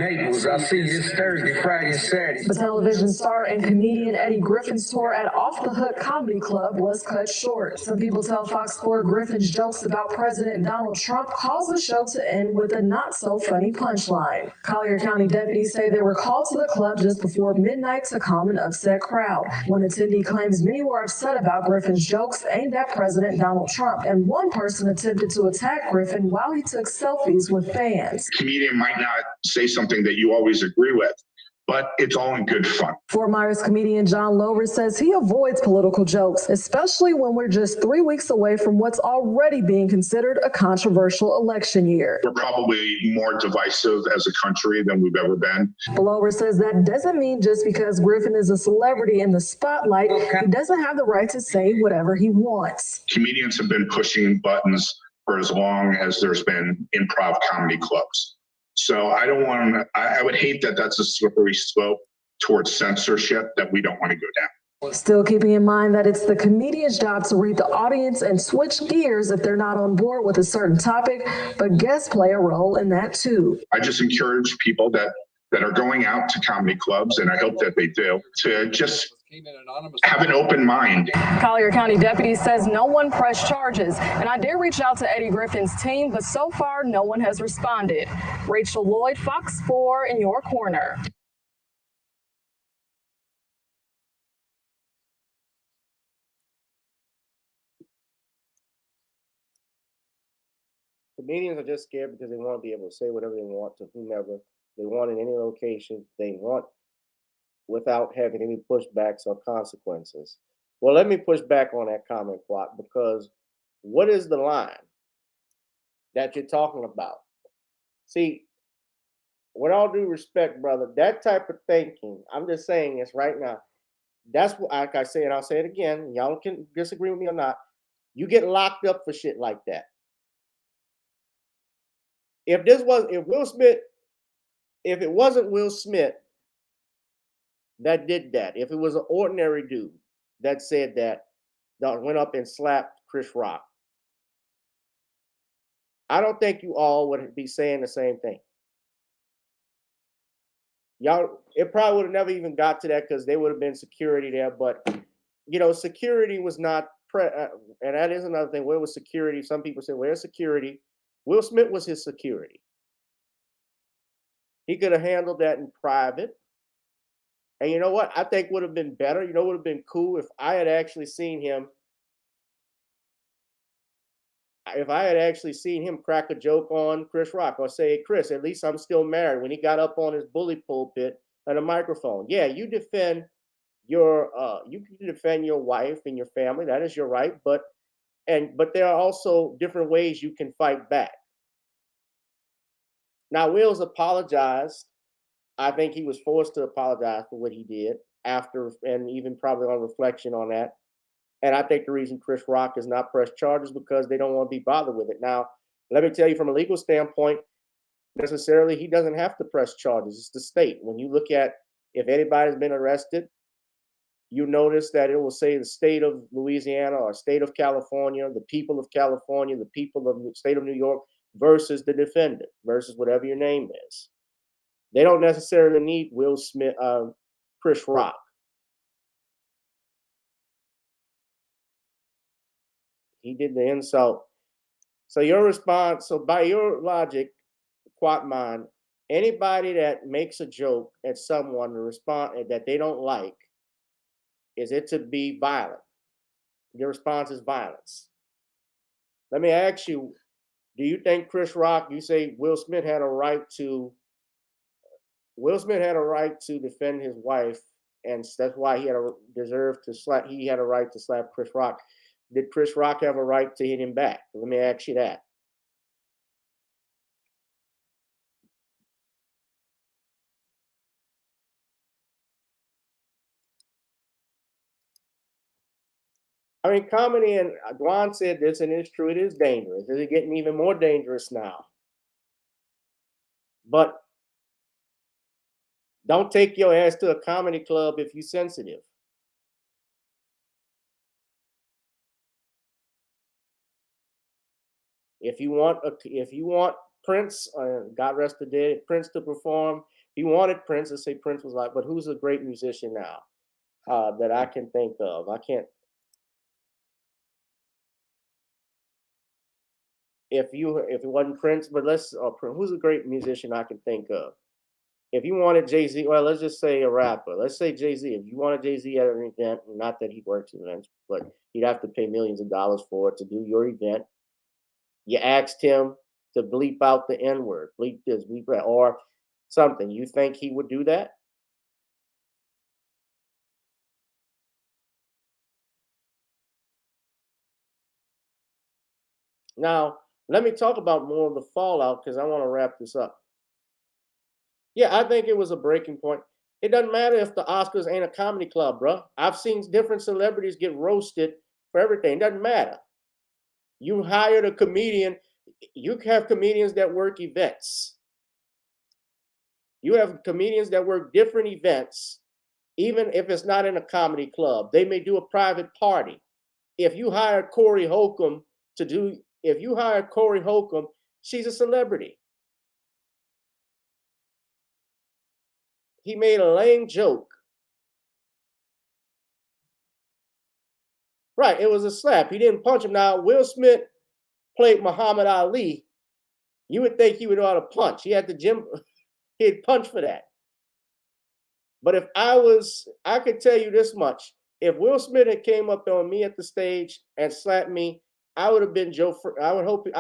Naples, I'll see you this Thursday, Friday, and Saturday. The television star and comedian Eddie Griffin's tour at Off the Hook Comedy Club was cut short. Some people tell Fox 4 Griffin's jokes about President Donald Trump caused the show to end with a not-so-funny punchline. Collier County deputies say they were called to the club just before midnight to calm an upset crowd. One attendee claims many were upset about Griffin's jokes aimed at President Donald Trump, and one person attempted to attack Griffin while he took selfies with fans. Comedian might not say something that you always agree with, but it's all in good fun. Fort Myers comedian John Lover says he avoids political jokes, especially when we're just 3 weeks away from what's already being considered a controversial election year. We're probably more divisive as a country than we've ever been. Lover says that doesn't mean just because Griffin is a celebrity in the spotlight, he doesn't have the right to say whatever he wants. Comedians have been pushing buttons for as long as there's been improv comedy clubs. So I would hate that that's a slippery slope towards censorship that we don't want to go down. Still keeping in mind that it's the comedian's job to read the audience and switch gears if they're not on board with a certain topic, but guests play a role in that too. I just encourage people that are going out to comedy clubs, and I hope that they do, to just have an open mind. Collier County deputy says no one pressed charges, and I did reach out to Eddie Griffin's team, but so far no one has responded. Rachel Lloyd, Fox 4 in your corner. Comedians are just scared because they want to be able to say whatever they want to whomever they want in any location they want without having any pushbacks or consequences. Well, let me push back on that comment, Quat, because what is the line that you're talking about? See, with all due respect, brother, that type of thinking, I'm just saying this right now, that's what, like I say, and I'll say it again, y'all can disagree with me or not, you get locked up for shit like that. If it wasn't Will Smith that did that, if it was an ordinary dude that said that went up and slapped Chris Rock, I don't think you all would be saying the same thing. Y'all, it probably would have never even got to that because there would have been security there. But, security was not, and that is another thing. Where was security? Some people say, where's security? Will Smith was his security. He could have handled that in private. And you know what? I think would have been better. You know what would have been cool if I had actually seen him. If I had actually seen him crack a joke on Chris Rock or say, hey, Chris, at least I'm still married, when he got up on his bully pulpit and a microphone. Yeah, you defend your wife and your family. That is your right. But there are also different ways you can fight back. Now, Will's apologized. I think he was forced to apologize for what he did after, and even probably on reflection on that. And I think the reason Chris Rock has not pressed charges because they don't want to be bothered with it. Now, let me tell you from a legal standpoint, necessarily he doesn't have to press charges. It's the state. When you look at if anybody's been arrested, you notice that it will say the state of Louisiana or state of California, the people of California, the people of the state of New York versus the defendant versus whatever your name is. They don't necessarily need Will Smith, Chris Rock. He did the insult. So your response, so by your logic, Quat mind, anybody that makes a joke at someone to respond that they don't like, is it to be violent? Your response is violence. Let me ask you, do you think Chris Rock, you say Will Smith had a right to defend his wife, and that's why he had a right to slap Chris Rock. Did Chris Rock have a right to hit him back? Let me ask you that. I mean, comedy, and Dwan said this, and it's true, it is dangerous. It's getting even more dangerous now. But don't take your ass to a comedy club if you're sensitive. If you want Prince, God rest the dead, Prince to perform. He wanted Prince, let's say Prince was like, but who's a great musician now that I can think of? I can't. If it wasn't Prince, but who's a great musician I can think of? If you wanted Jay-Z, well, let's just say a rapper. Let's say Jay-Z. If you wanted Jay-Z at an event, not that he works events, but he'd have to pay millions of dollars for it to do your event. You asked him to bleep out the N-word, bleep this, bleep that, or something. You think he would do that? Now, let me talk about more of the fallout because I want to wrap this up. Yeah, I think it was a breaking point. It doesn't matter if the Oscars ain't a comedy club, bro. I've seen different celebrities get roasted for everything. It doesn't matter. You hired a comedian. You have comedians that work events. You have comedians that work different events, even if it's not in a comedy club. They may do a private party. If you hire Corey Holcomb she's a celebrity. He made a lame joke. Right, it was a slap. He didn't punch him. Now, Will Smith played Muhammad Ali. You would think he would know how to punch. He had the gym, he'd punch for that. But if I could tell you this much. If Will Smith had came up on me at the stage and slapped me, I would have been Joe. I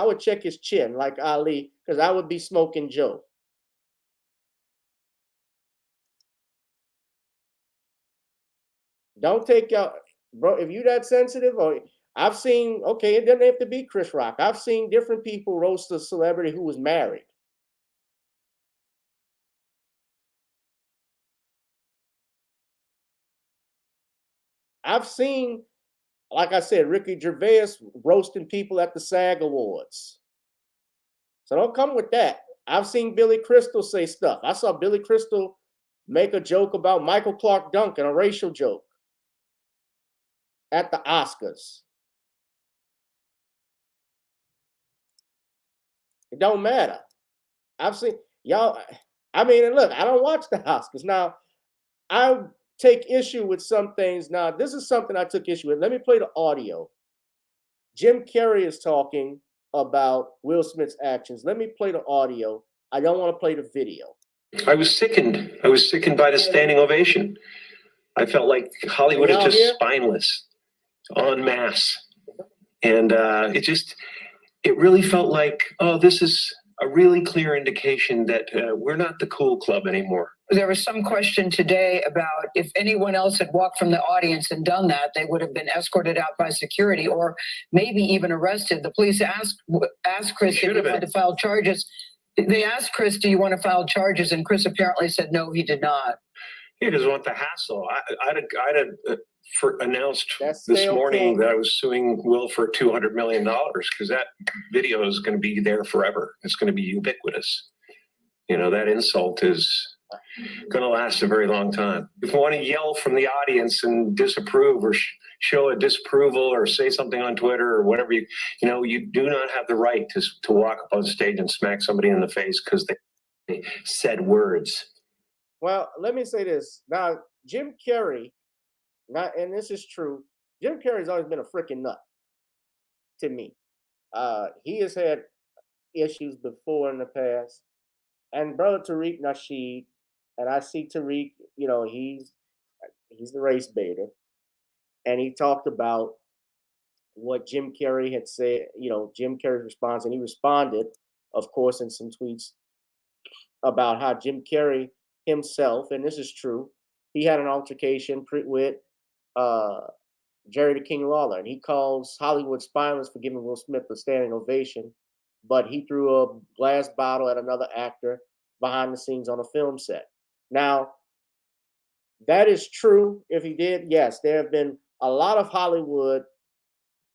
would check his chin like Ali because I would be smoking Joe. Don't take out, bro. If you that sensitive, or I've seen, okay, it doesn't have to be Chris Rock. I've seen different people roast a celebrity who was married. I've seen, like I said, Ricky Gervais roasting people at the SAG Awards. So don't come with that. I've seen Billy Crystal say stuff. I saw Billy Crystal make a joke about Michael Clark Duncan, a racial joke, at the Oscars. It don't matter. I've seen y'all. I mean, and look, I don't watch the Oscars. Now, I take issue with some things. Now, this is something I took issue with. Let me play the audio. Jim Carrey is talking about Will Smith's actions. Let me play the audio. I don't want to play the video. I was sickened. I was sickened by the standing ovation. I felt like Hollywood is just spineless, en masse. And it really felt like, oh, this is a really clear indication that we're not the cool club anymore. There was some question today about if anyone else had walked from the audience and done that, they would have been escorted out by security or maybe even arrested. The police asked Chris if he wanted to file charges. They asked Chris, do you want to file charges? And Chris apparently said, no, he did not. He doesn't want the hassle. I'd have announced this morning that I was suing Will for $200 million because that video is going to be there forever. It's going to be ubiquitous. You know, that insult is going to last a very long time. If you want to yell from the audience and disapprove or show a disapproval or say something on Twitter or whatever, you do not have the right to walk up on stage and smack somebody in the face because they said words. Well, let me say this. Now, Jim Carrey, and this is true, Jim Carrey's always been a freaking nut to me. He has had issues before in the past. And brother Tariq Nasheed, and I see Tariq, he's the race baiter. And he talked about what Jim Carrey had said, Jim Carrey's response, and he responded, of course, in some tweets about how Jim Carrey himself, and this is true, he had an altercation with Jerry the King Lawler, and he calls Hollywood spineless for giving Will Smith a standing ovation, but he threw a glass bottle at another actor behind the scenes on a film set. Now, that is true. If he did, yes, there have been a lot of Hollywood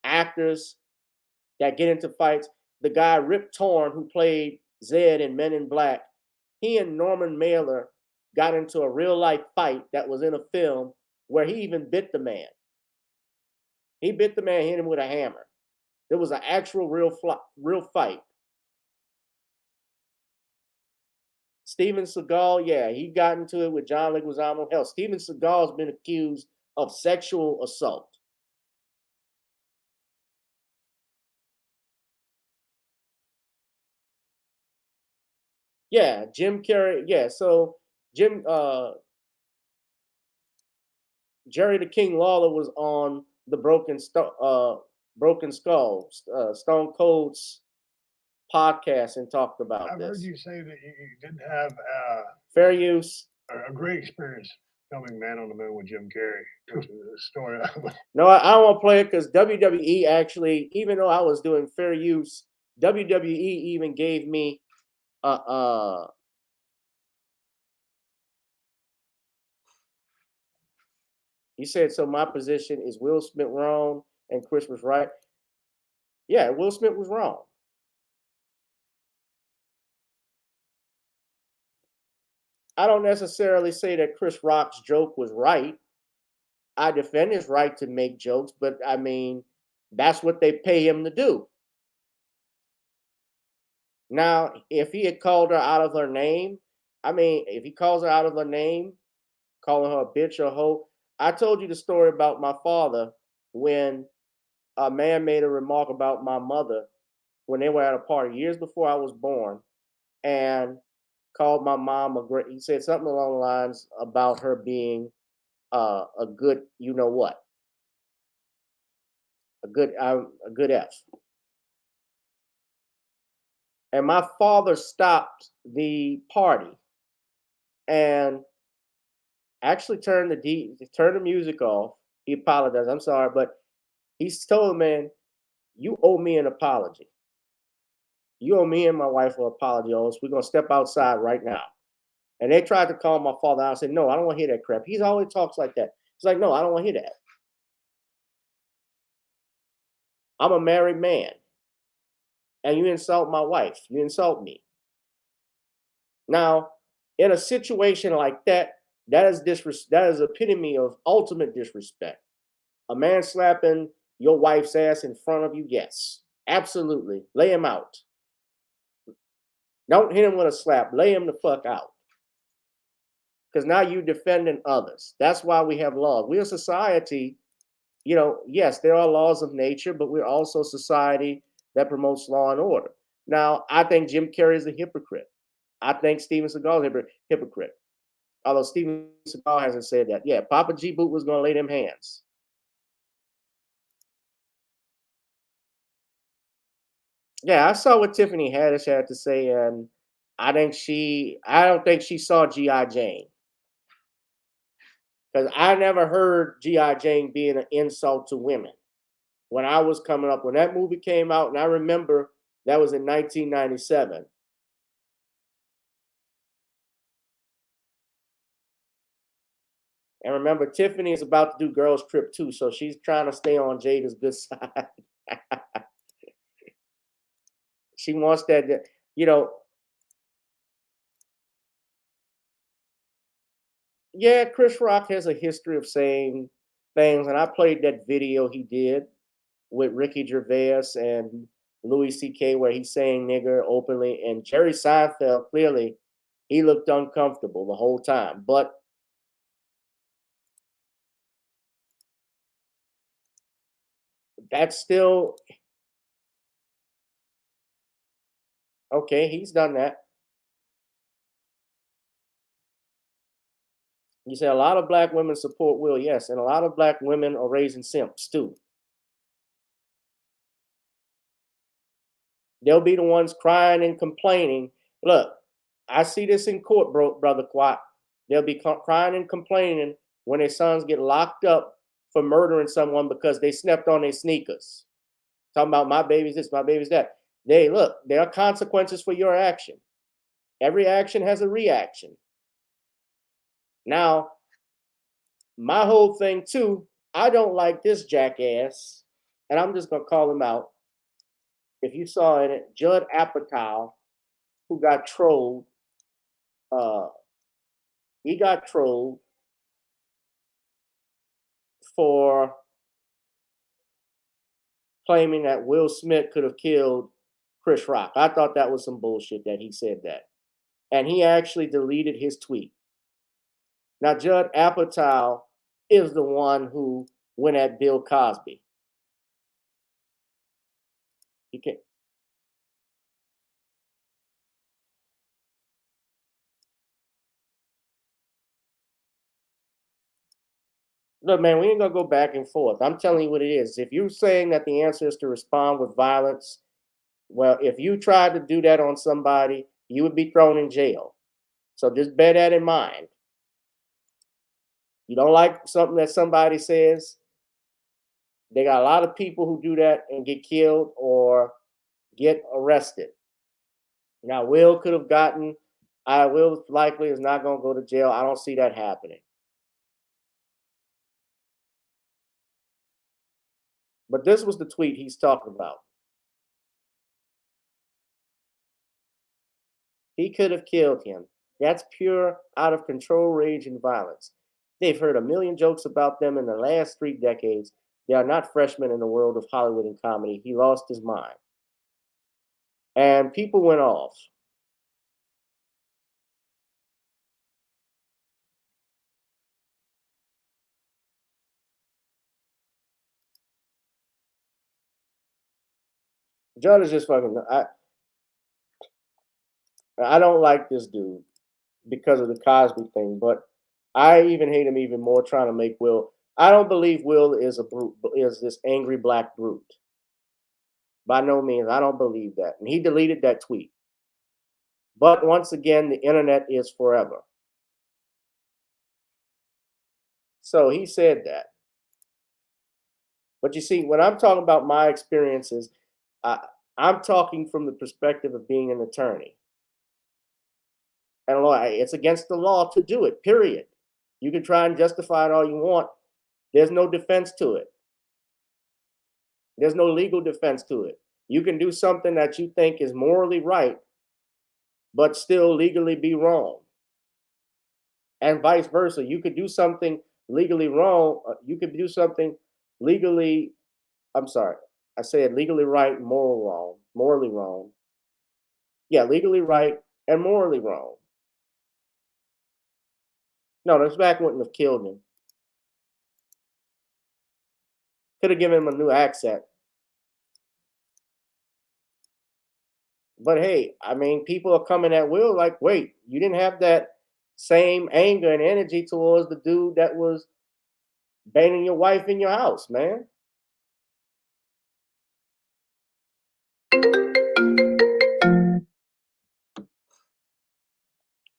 actors that get into fights. The guy Rip Torn, who played Zed in Men in Black, he and Norman Mailer got into a real life fight that was in a film where he even bit the man. He bit the man, hit him with a hammer. There was an actual real fight. Steven Seagal, yeah, he got into it with John Leguizamo. Hell, Steven Seagal's been accused of sexual assault. Yeah, Jim Carrey. Yeah, so Jerry the King Lawler was on the Broken Skull, Stone Cold's podcast, and talked about I've this. heard you say that you didn't have fair use. A great experience filming Man on the Moon with Jim Carrey. Which is a story. No, I don't want to play it because WWE actually, even though I was doing fair use, WWE even gave me he said, so my position is Will Smith wrong and Chris was right. Yeah, Will Smith was wrong. I don't necessarily say that Chris Rock's joke was right. I defend his right to make jokes, but I mean, that's what they pay him to do. Now, if he had called her out of her name, I mean, if he calls her out of her name, calling her a bitch or a hoe, I told you the story about my father when a man made a remark about my mother when they were at a party years before I was born and called my mom a great, he said something along the lines about her being a good, you know what, a good F. And my father stopped the party and actually turned the music off. He apologized. I'm sorry, but he's told him, man, you owe me an apology. You owe me and my wife an apology, or else we're gonna step outside right now. And they tried to call my father out. I said, no, I don't want to hear that crap. He always talks like that. He's like, no, I don't want to hear that. I'm a married man. And you insult my wife. You insult me. Now, in a situation like that, that is epitome of ultimate disrespect. A man slapping your wife's ass in front of you, yes. Absolutely. Lay him out. Don't hit him with a slap. Lay him the fuck out. Because now you're defending others. That's why we have laws. We're a society, you know, yes, there are laws of nature, but we're also a society that promotes law and order. Now, I think Jim Carrey is a hypocrite. I think Steven Seagal is a hypocrite. Although Steven Seagal hasn't said that. Yeah, Papa G. Boot was going to lay them hands. Yeah, I saw what Tiffany Haddish had to say, and I don't think she saw G.I. Jane. Because I never heard G.I. Jane being an insult to women. When I was coming up, when that movie came out, and I remember that was in 1997. And remember, Tiffany is about to do Girls Trip 2, so she's trying to stay on Jada's good side. She wants that, you know. Yeah, Chris Rock has a history of saying things, and I played that video he did with Ricky Gervais and Louis C.K. where he's saying nigger openly, and Jerry Seinfeld, clearly, he looked uncomfortable the whole time. But that's still okay. He's done that. You say a lot of black women support Will, yes, and a lot of black women are raising simps too. They'll be the ones crying and complaining. Look, I see this in court, brother Quat. They'll be crying and complaining when their sons get locked up for murdering someone because they stepped on their sneakers. Talking about my baby's this, my baby's that. Look, there are consequences for your action. Every action has a reaction. Now, my whole thing too, I don't like this jackass, and I'm just gonna call him out. If you saw it, Judd Apatow, who got trolled, he got trolled for claiming that Will Smith could have killed Chris Rock. I thought that was some bullshit that he said that. and he actually deleted his tweet. Now, Judd Apatow is the one who went at Bill Cosby. He can't. Look, man, we ain't gonna go back and forth. I'm telling you what it is. If you're saying that the answer is to respond with violence, well, if you tried to do that on somebody, you would be thrown in jail. So just bear that in mind. You don't like something that somebody says, they got a lot of people who do that and get killed or get arrested. Now, Will could have gotten, Will likely is not going to go to jail. I don't see that happening. But this was the tweet he's talking about. He could have killed him. That's pure out of control rage and violence. They've heard a million jokes about them in the last 3 decades. They are not freshmen in the world of Hollywood and comedy. He lost his mind. And people went off. Judd is just fucking. I don't like this dude because of the Cosby thing, but I even hate him even more trying to make Will. I don't believe Will is a brute, is this angry black brute. By no means, I don't believe that. And he deleted that tweet. But once again, the internet is forever. So he said that. But you see, when I'm talking about my experiences, I'm talking from the perspective of being an attorney. And it's against the law to do it, period. You can try and justify it all you want. There's no defense to it. There's no legal defense to it. You can do something that you think is morally right, but still legally be wrong. And vice versa. You could do something legally wrong. You could do something legally, I'm sorry, I said legally right, morally wrong. Yeah, legally right and morally wrong. No, this back wouldn't have killed him. Could have given him a new accent. But hey, I mean, people are coming at Will like, wait, you didn't have that same anger and energy towards the dude that was banging your wife in your house, man.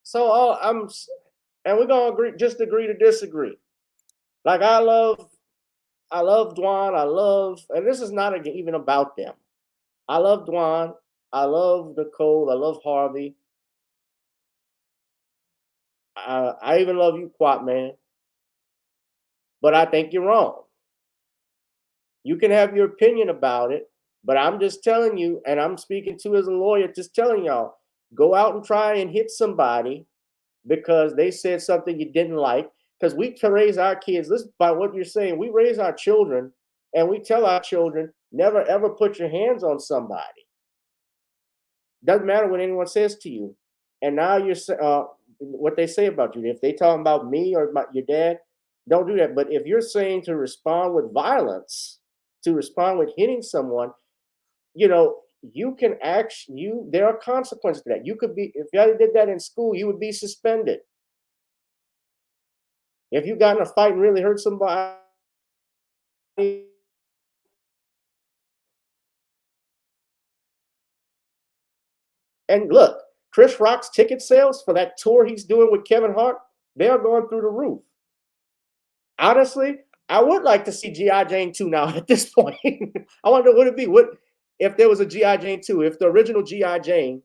So and we're gonna just agree to disagree. Like I love Dwan, and this is not even about them. I love Dwan, I love Nicole, I love Harvey. I even love you, Quat man. But I think you're wrong. You can have your opinion about it, but I'm just telling you, and I'm speaking to as a lawyer, just telling y'all, go out and try and hit somebody because they said something you didn't like. Because we can raise our kids, listen by what you're saying, we raise our children and we tell our children, never ever put your hands on somebody. Doesn't matter what anyone says to you. And now you're what they say about you. If they talking about me or your dad, don't do that. But if you're saying to respond with violence, to respond with hitting someone, you can there are consequences to that. You could be, if you did that in school, you would be suspended. If you got in a fight and really hurt somebody, and look, Chris Rock's ticket sales for that tour he's doing with Kevin Hart, they are going through the roof. Honestly, I would like to see G.I. Jane 2 now at this point. I wonder what it'd be. What if there was a G.I. Jane 2? If the original G.I. Jane,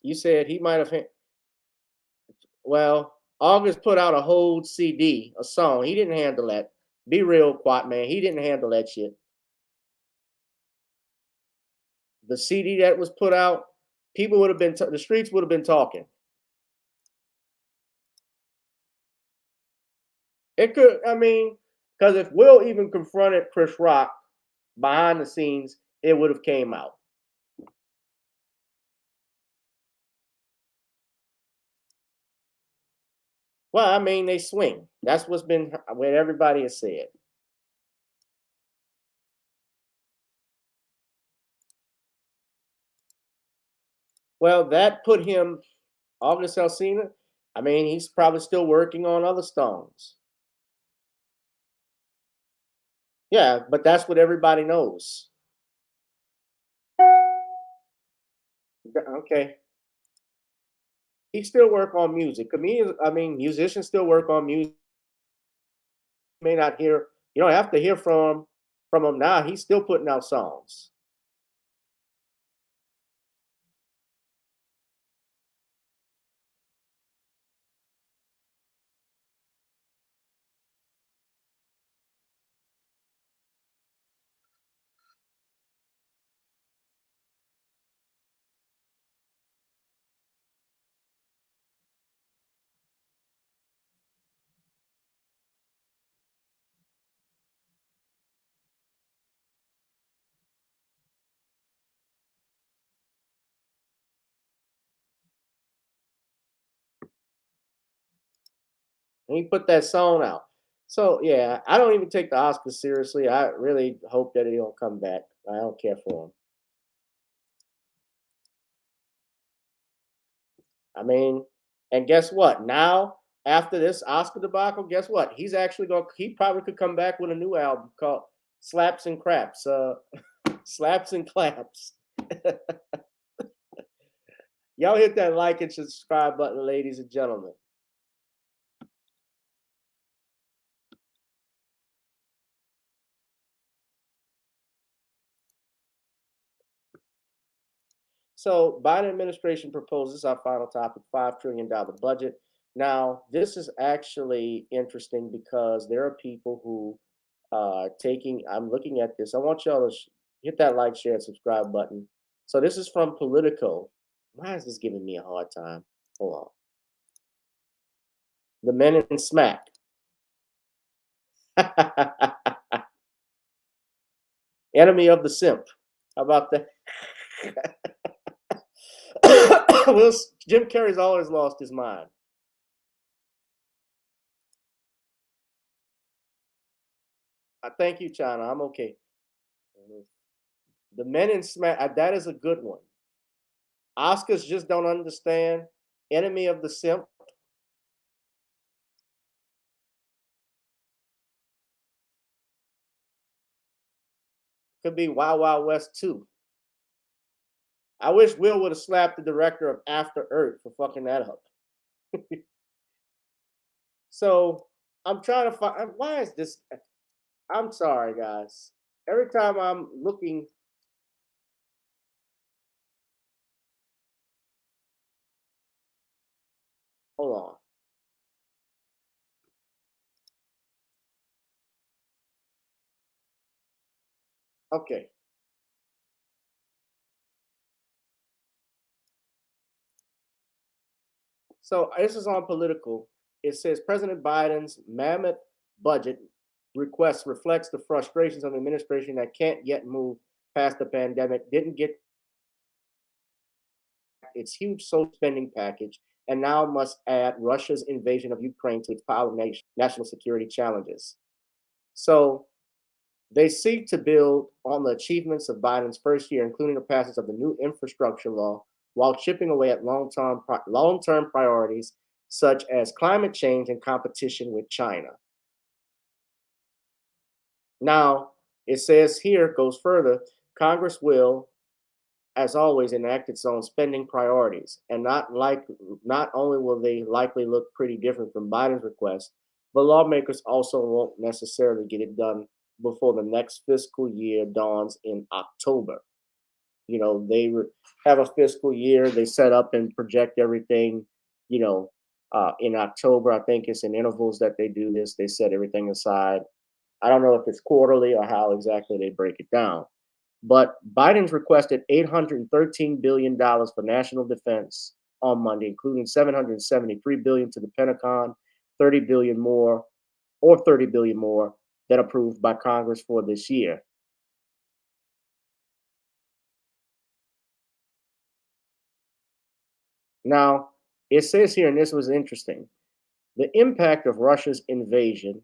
you said he might have. Well, August put out a whole CD, a song. He didn't handle that. Be real, Quat man. He didn't handle that shit. The CD that was put out, people would have been, the streets would have been talking. It could, I mean, because if Will even confronted Chris Rock behind the scenes, it would have came out. Well, I mean, they swing. That's what everybody has said. Well, that put him, August Alsina, I mean, he's probably still working on other stones. Yeah, but that's what everybody knows. Okay. He still work on music. Musicians still work on music. You may not hear, you don't have to hear from him now. He's still putting out songs. And he put that song out. So yeah, I don't even take the Oscars seriously. I really hope that he don't come back. I don't care for him. I mean, and guess what? Now, after this Oscar debacle, guess what? He probably could come back with a new album called Slaps and Craps. Slaps and Claps. Y'all hit that like and subscribe button, ladies and gentlemen. So Biden administration proposes our final topic, $5 trillion budget. Now, this is actually interesting because there are people who I'm looking at this. I want y'all to hit that like, share, and subscribe button. So this is from Politico. Why is this giving me a hard time? Hold on. The Men in Smack. Enemy of the Simp. How about that? Well, Jim Carrey's always lost his mind. Thank you, China. I'm okay. The Men in Smack. That is a good one. Oscars just don't understand. Enemy of the Simp. Could be Wild Wild West 2. I wish Will would have slapped the director of After Earth for fucking that up. So I'm trying to find, why is this? I'm sorry, guys. Every time I'm looking, hold on. Okay. So this is on Political. It says President Biden's mammoth budget request reflects the frustrations of the administration that can't yet move past the pandemic, didn't get its huge social spending package, and now must add Russia's invasion of Ukraine to its pile of national security challenges. So they seek to build on the achievements of Biden's first year, including the passage of the new infrastructure law, while chipping away at long-term priorities such as climate change and competition with China. Now, it says here, goes further, Congress will, as always, enact its own spending priorities, and not only will they likely look pretty different from Biden's request, but lawmakers also won't necessarily get it done before the next fiscal year dawns in October. You know, they have a fiscal year, they set up and project everything, in October. I think it's in intervals that they do this. They set everything aside. I don't know if it's quarterly or how exactly they break it down. But Biden's requested $813 billion for national defense on Monday, including $773 billion to the Pentagon, $30 billion more that approved by Congress for this year. Now, it says here, and this was interesting, The impact of Russia's invasion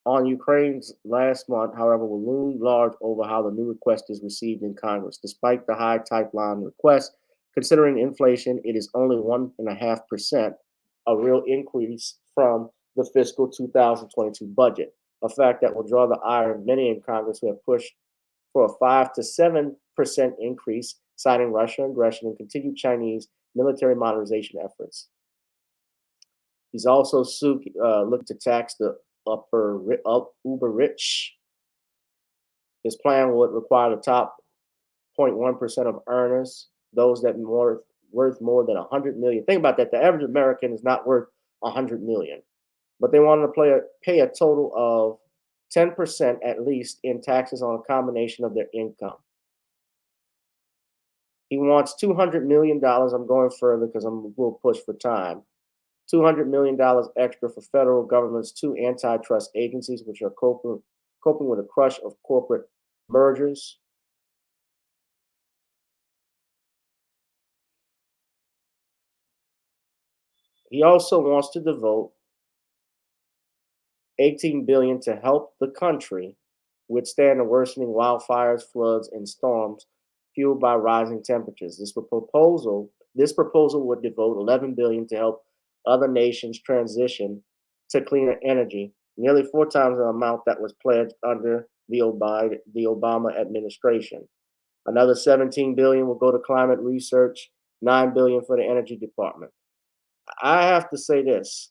on Ukraine's last month, however, will loom large over how the new request is received in Congress. Despite the high pipeline request, considering inflation, it is only 1.5%, a real increase from the fiscal 2022 budget, a fact that will draw the ire of many in Congress who have pushed for a 5 to 7% increase, citing Russian aggression and continued Chinese military modernization efforts. He's also looked to tax the uber rich. His plan would require the top 0.1% of earners, those that are worth more than 100 million. Think about that. The average American is not worth 100 million, but they wanted to pay a total of 10% at least in taxes on a combination of their income. He wants $200 million. I'm going further because we'll push for time. $200 million extra for federal government's two antitrust agencies, which are coping with a crush of corporate mergers. He also wants to devote $18 billion to help the country withstand the worsening wildfires, floods, and storms fueled by rising temperatures. This proposal would devote $11 billion to help other nations transition to cleaner energy, nearly 4 times the amount that was pledged under the Obama administration. Another $17 billion will go to climate research, $9 billion for the Energy Department. I have to say this.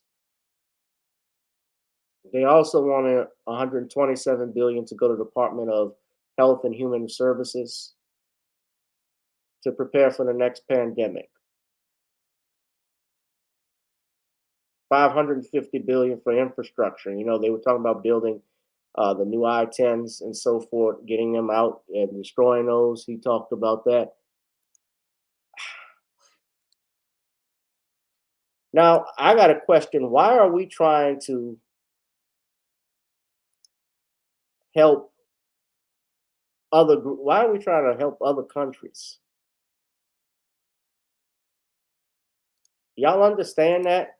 They also wanted $127 billion to go to the Department of Health and Human Services to prepare for the next pandemic. $550 billion for infrastructure. You know, they were talking about building the new I-10s and so forth, getting them out and destroying those. He talked about that. Now, I got a question. Why are we trying to help why are we trying to help other countries? Y'all understand that?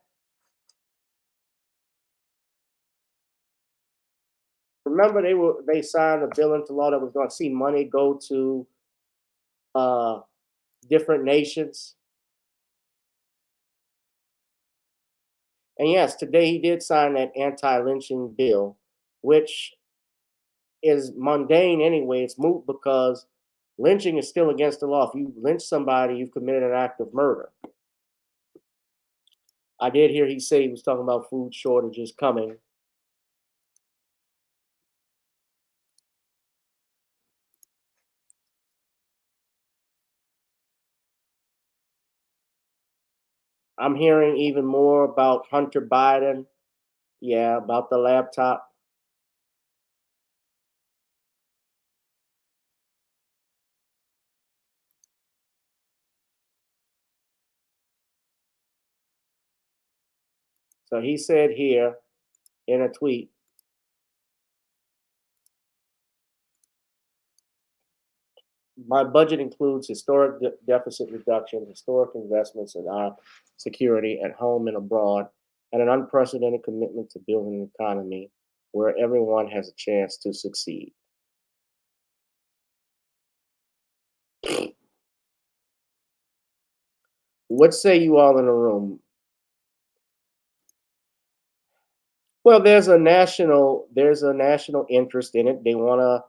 Remember, they signed a bill into law that was going to see money go to different nations. And yes, today he did sign that anti-lynching bill, which is mundane anyway. It's moot because lynching is still against the law. If you lynch somebody, you've committed an act of murder. I did hear he say he was talking about food shortages coming. I'm hearing even more about Hunter Biden. Yeah, about the laptop. So he said here in a tweet, my budget includes historic deficit reduction, historic investments in our security at home and abroad, and an unprecedented commitment to building an economy where everyone has a chance to succeed. What say you all in the room? Well, there's a national interest in it. They want to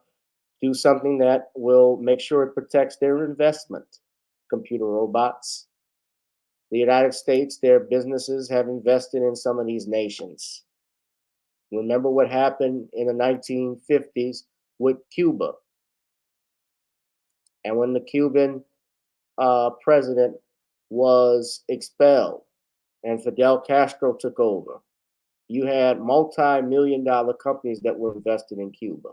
do something that will make sure it protects their investment. Computer robots. The United States, their businesses have invested in some of these nations. Remember what happened in the 1950s with Cuba. And when the Cuban president was expelled and Fidel Castro took over, you had multi-million-dollar companies that were invested in Cuba.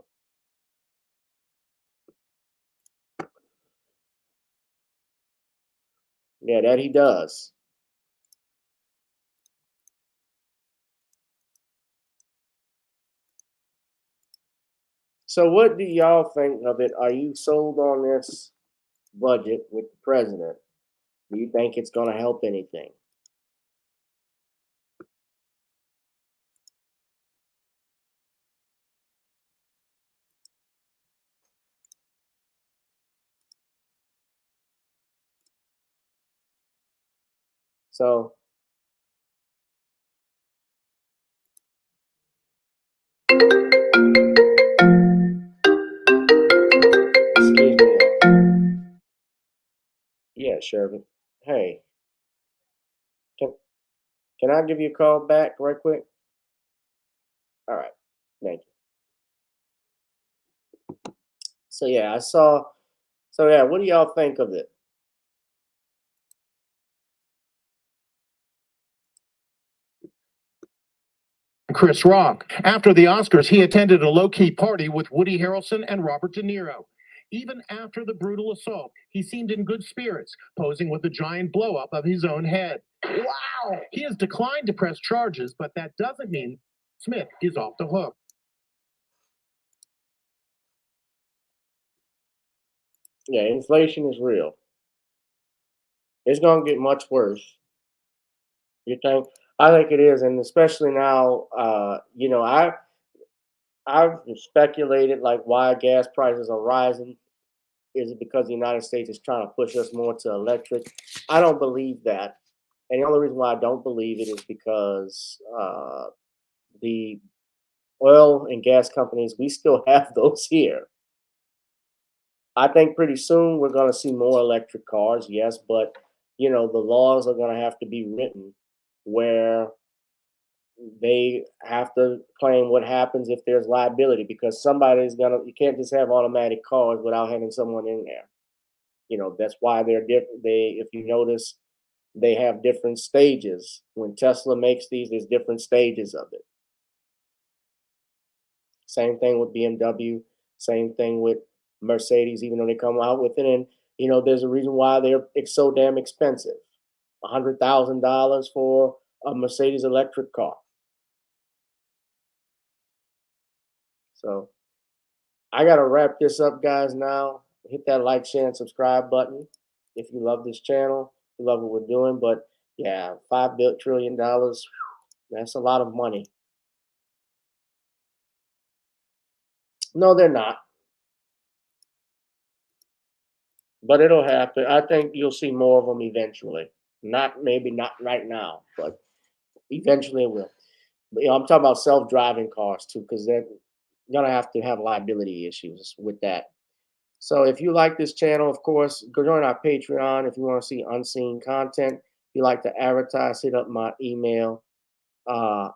Yeah, that he does. So what do y'all think of it? Are you sold on this budget with the president? Do you think it's going to help anything? So excuse me. Yeah, Sherman. Hey, can I give you a call back right quick? All right. Thank you. So yeah, I saw. So yeah, what do y'all think of it? Chris Rock. After the Oscars, he attended a low-key party with Woody Harrelson and Robert De Niro. Even after the brutal assault, he seemed in good spirits, posing with a giant blow-up of his own head. Wow! He has declined to press charges, but that doesn't mean Smith is off the hook. Yeah, inflation is real. It's gonna get much worse. You think? I think it is, and especially now. You know, I've speculated like why gas prices are rising. Is it because the United States is trying to push us more to electric? I don't believe that, and the only reason why I don't believe it is because the oil and gas companies, we still have those here. I think pretty soon we're going to see more electric cars, yes, but you know the laws are going to have to be written where they have to claim what happens if there's liability because somebody's gonna. You can't just have automatic cars without having someone in there. You know that's why they're different. If you notice, they have different stages. When Tesla makes these, there's different stages of it. Same thing with BMW. Same thing with Mercedes. Even though they come out with it, and you know, there's a reason why it's so damn expensive. $100,000 for a Mercedes electric car. So I gotta wrap this up, guys. Now hit that like, share, and subscribe button if you love this channel. If you love what we're doing. But yeah, $5 trillion. That's a lot of money. No, they're not. But it'll happen. I think you'll see more of them eventually. Maybe not right now, but eventually it will. But, you know, I'm talking about self-driving cars too, because they're gonna have to have liability issues with that. So if you like this channel, of course, go join our Patreon if you want to see unseen content. If you like to advertise, hit up my email. Of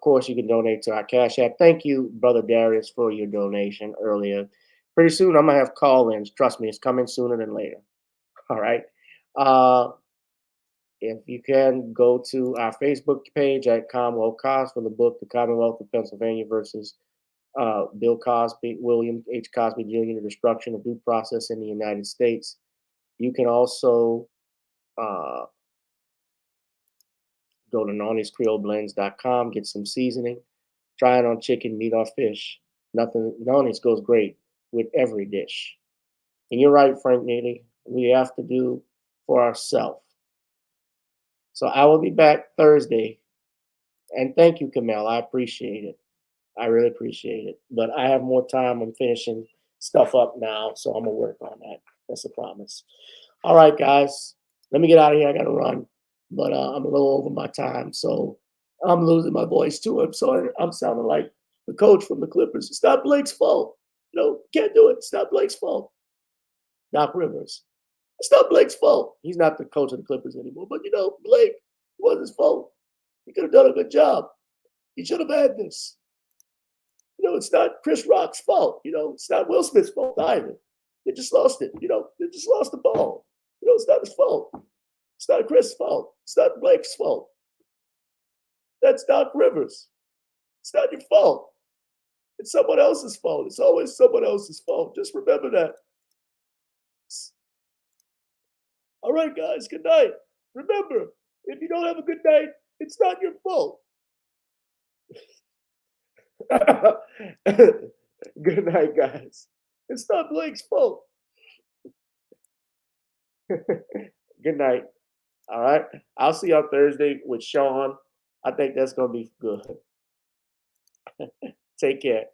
course, you can donate to our Cash App. Thank you, Brother Darius, for your donation earlier. Pretty soon, I'm going to have call-ins. Trust me, it's coming sooner than later. All right. If you can, go to our Facebook page at Commonwealth Cos for the book, The Commonwealth of Pennsylvania versus William H. Cosby Jr., The Destruction of Due Process in the United States. You can also go to NawneysCreoleBlends.com, get some seasoning. Try it on chicken, meat, or fish. Nawneys goes great with every dish. And you're right, Frank Neely. We have to do for ourselves. So I will be back Thursday. And thank you, Kamel. I appreciate it. I really appreciate it. But I have more time. I'm finishing stuff up now, so I'm going to work on that. That's a promise. All right, guys. Let me get out of here. I got to run. But I'm a little over my time, so I'm losing my voice too. I'm sorry. I'm sounding like the coach from the Clippers. It's not Blake's fault. No, can't do it. It's not Blake's fault. Doc Rivers. It's not Blake's fault. He's not the coach of the Clippers anymore. But, you know, Blake, it wasn't his fault. He could have done a good job. He should have had this. You know, it's not Chris Rock's fault. You know, it's not Will Smith's fault either. They just lost it. You know, they just lost the ball. You know, it's not his fault. It's not Chris' fault. It's not Blake's fault. That's Doc Rivers. It's not your fault. It's someone else's fault. It's always someone else's fault. Just remember that. All right, guys. Good night. Remember, if you don't have a good night, it's not your fault. Good night, guys. It's not Blake's fault. Good night. All right. I'll see y'all Thursday with Sean. I think that's going to be good. Take care.